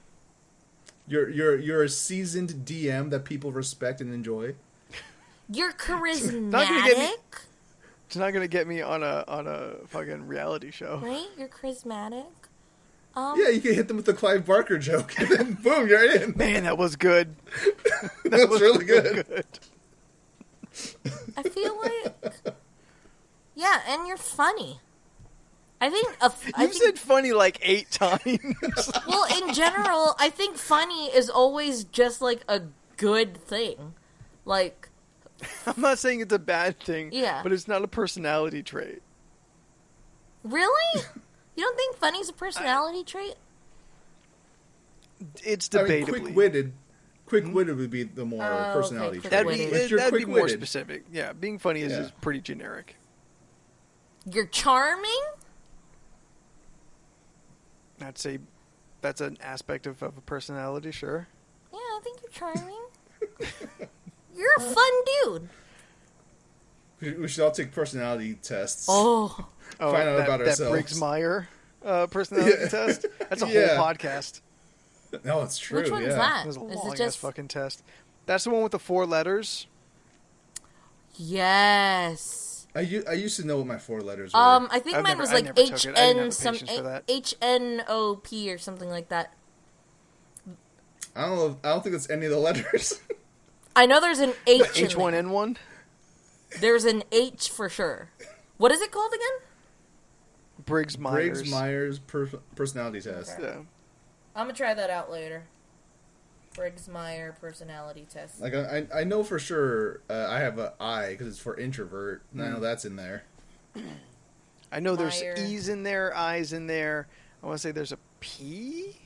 You're a seasoned DM that people respect and enjoy. you're charismatic, Not gonna get me- It's not gonna get me on a fucking reality show. right? You're charismatic. Yeah, you can hit them with the Clive Barker joke, and then boom, you're in. Man, that was good. That was really good. I feel like, yeah, and you're funny. I think, You said funny like 8 times. well, in general, I think funny is always just like a good thing. Like, I'm not saying it's a bad thing. Yeah. But it's not a personality trait. really? You don't think funny's a personality trait? It's I mean, debatably. quick-witted would be the more Oh, personality okay, trait. That'd be, quick-witted. If you're that'd be more quick-witted. specific. Yeah, being funny is Yeah. pretty generic. You're charming? I'd say that's an aspect of a personality, sure. Yeah, I think you're charming. You're a fun dude. We should all take personality tests. Oh, Oh, Find out that, about that ourselves. Briggs-Meyer personality test? That's a whole Yeah. podcast. No, it's true. which one's yeah. that? It was a Is long it just ass fucking test. That's the one with the 4 letters. yes? I used to know what my 4 letters were. I think I've mine never- was I like never took it. I didn't have HN the some patience for that. HNOP or something like that. I don't think that's any of the letters. I know there's an H. in there. H1N1. There's an H for sure. What is it called again? Briggs-Myers. Briggs-Myers personality test. Okay. Yeah. I'm gonna try that out later. Briggs-Meyer personality test. Like I know for sure I have a I because it's for introvert, and I know that's in there. I know there's Meyer. E's in there, I's in there. I want to say there's a P.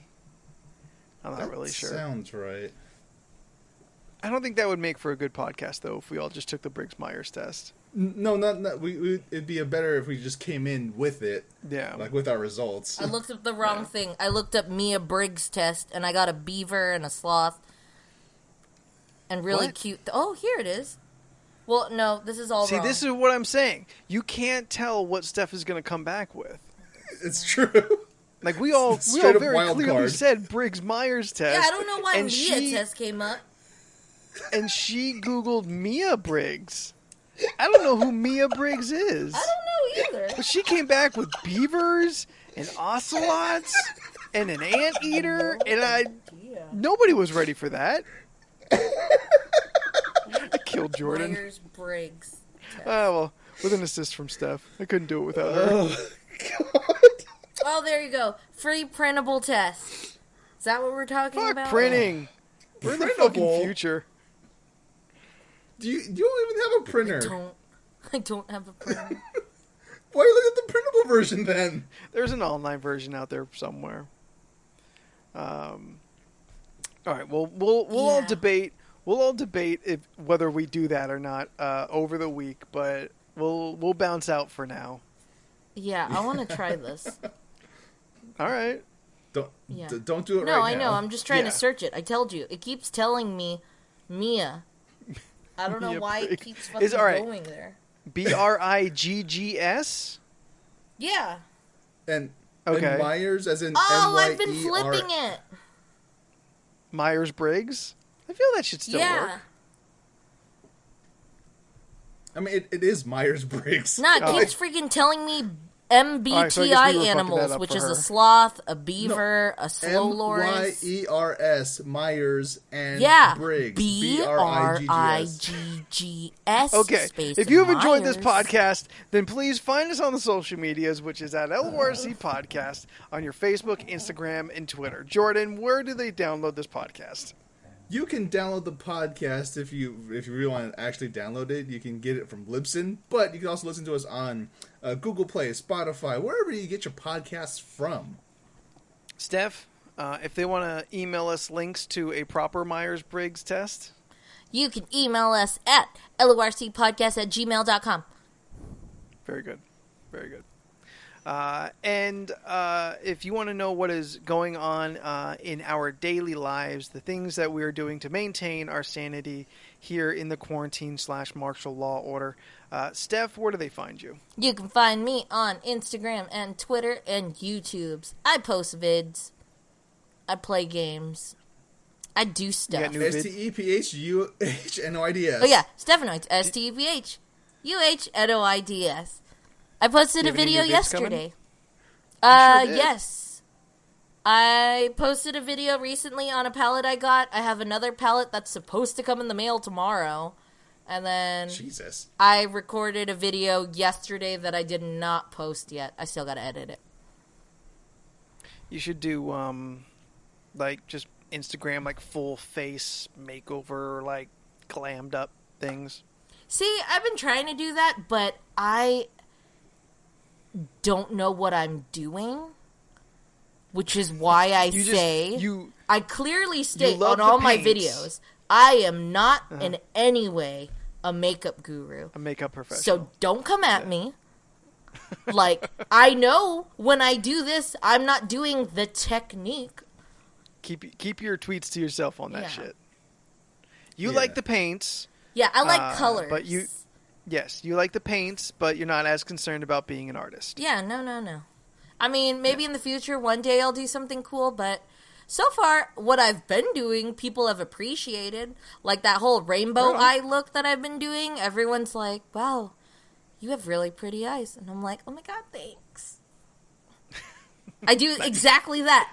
I'm not That really sure. Sounds right. I don't think that would make for a good podcast, though, if we all just took the Briggs-Myers test. No, not we. It'd be better if we just came in with it, Yeah. like with our results. I looked up the wrong thing. I looked up Mia Briggs test, and I got a beaver and a sloth. And really What? cute. Oh, here it is. Well, no, this is all See, wrong. this is what I'm saying. You can't tell what Steph is going to come back with. It's true. Like, we all Straight up very wild clearly card. said Briggs-Myers test. Yeah, I don't know why and Mia test came up. And she Googled Mia Briggs. I don't know who Mia Briggs is. I don't know either. But she came back with beavers and ocelots and an anteater, and Yeah. nobody was ready for that. I killed Jordan. Myers Briggs. Oh, well, with an assist from Steph. I couldn't do it without her. Oh God. Oh, there you go. Free printable test. Is that what we're talking Fuck about? printing. We're in the Printable? fucking future. You don't even have a printer. I don't have a printer. Why you look at the printable version then? There's an online version out there somewhere. All right. Well, we'll all Yeah. debate. We'll all debate if whether we do that or not over the week, but we'll bounce out for now. Yeah, I want to try this. All right. Don't Yeah. don't do it No, right I now. know. I'm just trying Yeah. to search it. I told you. It keeps telling me Mia. I don't know Mia why it Briggs. keeps fucking It's all right. going there. Briggs. Yeah. And Okay. Myers as in Oh, I've been MYER. flipping it. Myers Briggs. I feel that should still Yeah. work. I mean, it is Myers Briggs. Nah, it Oh. keeps freaking telling me Alright, so I guess we MBTI were fucking that animals, up which for is her. a sloth, a beaver, a slow loris. Myers, Myers, and Yeah, Briggs. Briggs. Okay, Space if you've enjoyed this Myers. podcast, then please find us on the social medias, which is at LORC Podcast on your Facebook, Instagram, and Twitter. Jordan, where do they download this podcast? You can download the podcast if you really want to actually download it. You can get it from Libsyn, but you can also listen to us on Google Play, Spotify, wherever you get your podcasts from. Steph, if they want to email us links to a proper Myers-Briggs test, You can email us at lorcpodcast@gmail.com. very good. Very good. And if you want to know what is going on in our daily lives, the things that we are doing to maintain our sanity here in the quarantine/martial law order, Steph, where do they find you? You can find me on Instagram and Twitter and YouTubes. I post vids. I play games. I do stuff. got new vid- STEPHUHNOIDS. Oh yeah, Stephanoids. STEPHUHNOIDS. I posted You a have any video new vids yesterday. sure did. Yes. I posted a video recently on a pallet I got. I have another pallet that's supposed to come in the mail tomorrow. And then Jesus. I recorded a video yesterday that I did not post yet. I still gotta edit it. You should do like just Instagram like full face makeover, like glammed up things. See, I've been trying to do that, but I don't know what I'm doing, which is why I I clearly state love on all the my paints. videos, I am not in any way a makeup guru. A makeup professional. So don't come at me. Like, I know when I do this, I'm not doing the technique. Keep your tweets to yourself on that Yeah. shit. You Yeah. like the paints. Yeah, I like colors. But you like the paints, but you're not as concerned about being an artist. Yeah, no. I mean, maybe in the future, one day I'll do something cool, but so far, what I've been doing, people have appreciated. Like that whole rainbow Right on. eye look that I've been doing. Everyone's like, wow, you have really pretty eyes. And I'm like, oh my god, thanks. I do exactly that.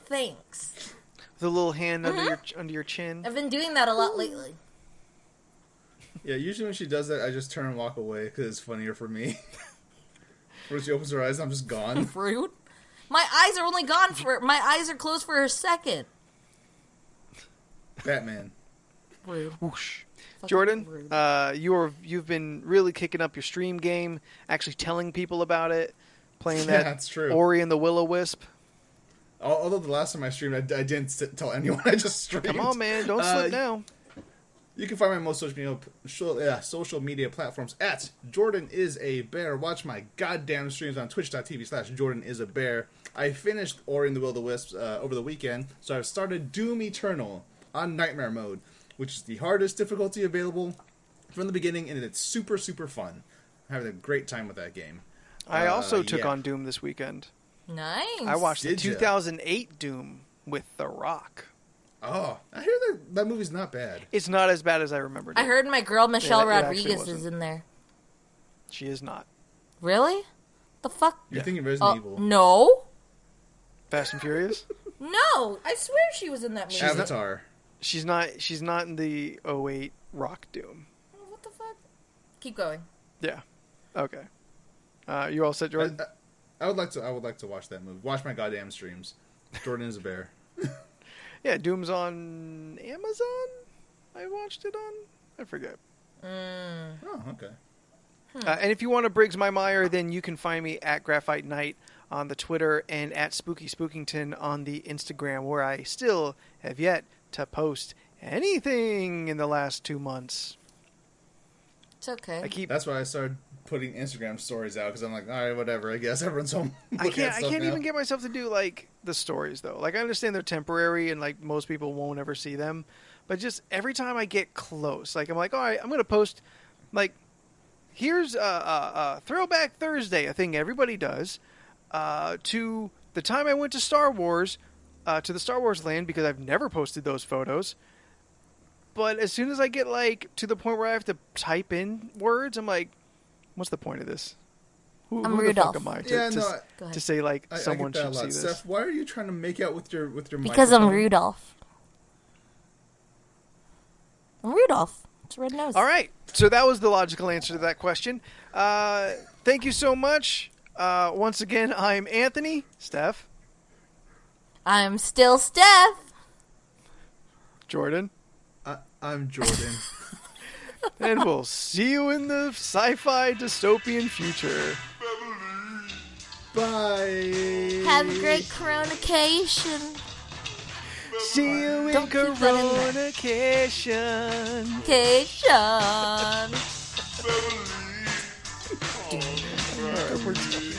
Thanks. The little hand under your chin. I've been doing that a lot lately. Yeah, usually when she does that, I just turn and walk away because it's funnier for me. When she opens her eyes, I'm just gone. Rude. My eyes are only gone my eyes are closed for a second. Batman. Rude. Whoosh. Fucking Jordan, rude. you've been really kicking up your stream game, actually telling people about it, playing Yeah, that that's true. Ori and the Will-O-Wisp. Although the last time I streamed, I didn't tell anyone. I just streamed. Come on, man, don't slip now. You can find my most social media platforms at Jordan is a Bear. Watch my goddamn streams on twitch.tv/Jordan is a Bear. I finished Ori and the Will-O-Wisps over the weekend, so I've started Doom Eternal on Nightmare Mode, which is the hardest difficulty available from the beginning, and it's super, super fun. I'm having a great time with that game. I also took yeah. on Doom this weekend. Nice. I watched the Did ya? 2008 Doom with The Rock. Oh, I hear that movie's not bad. It's not as bad as I remembered it. I heard my girl Michelle it actually Rodriguez wasn't. is in there. She is not. Really? The fuck? You're thinking Resident Oh, Evil. no. Fast and Furious? No. I swear she was in that movie. Avatar. She's not in the 08 Rock Doom. What the fuck? Keep going. Yeah. Okay. You all set, Jordan? I would like to watch that movie. Watch my goddamn streams. Jordan is a Bear. Yeah, Doom's on Amazon? I watched it on? I forget. Oh, okay. And if you want to Briggs My Meyer, then you can find me at Graphite Knight on the Twitter and at Spooky Spookington on the Instagram, where I still have yet to post anything in the last 2 months. It's okay. That's why I started putting Instagram stories out, because I'm like, all right, whatever. I guess everyone's home. I can't even get myself to do like the stories though. Like I understand they're temporary and like most people won't ever see them, but just every time I get close, like I'm like, all right, I'm gonna post like here's a Throwback Thursday, a thing everybody does, to the time I went to Star Wars, to the Star Wars land, because I've never posted those photos. But as soon as I get like to the point where I have to type in words, I'm like, what's the point of this? Who I'm the Rudolph. fuck am I Yeah, to, no, Go ahead. to say like I someone get that should a lot. see this? Seth, why are you trying to make out with your Because I'm microphone? Rudolph. I'm Rudolph. It's a red nose. All right, so that was the logical answer to that question. Thank you so much. Once again, I'm Anthony. Steph. I'm still Steph. Jordan. I'm Jordan. And we'll see you in the sci-fi dystopian future. Bye. Have a great coronication. See you in Don't keep that in there. Coronication. Cation. All right, we're done.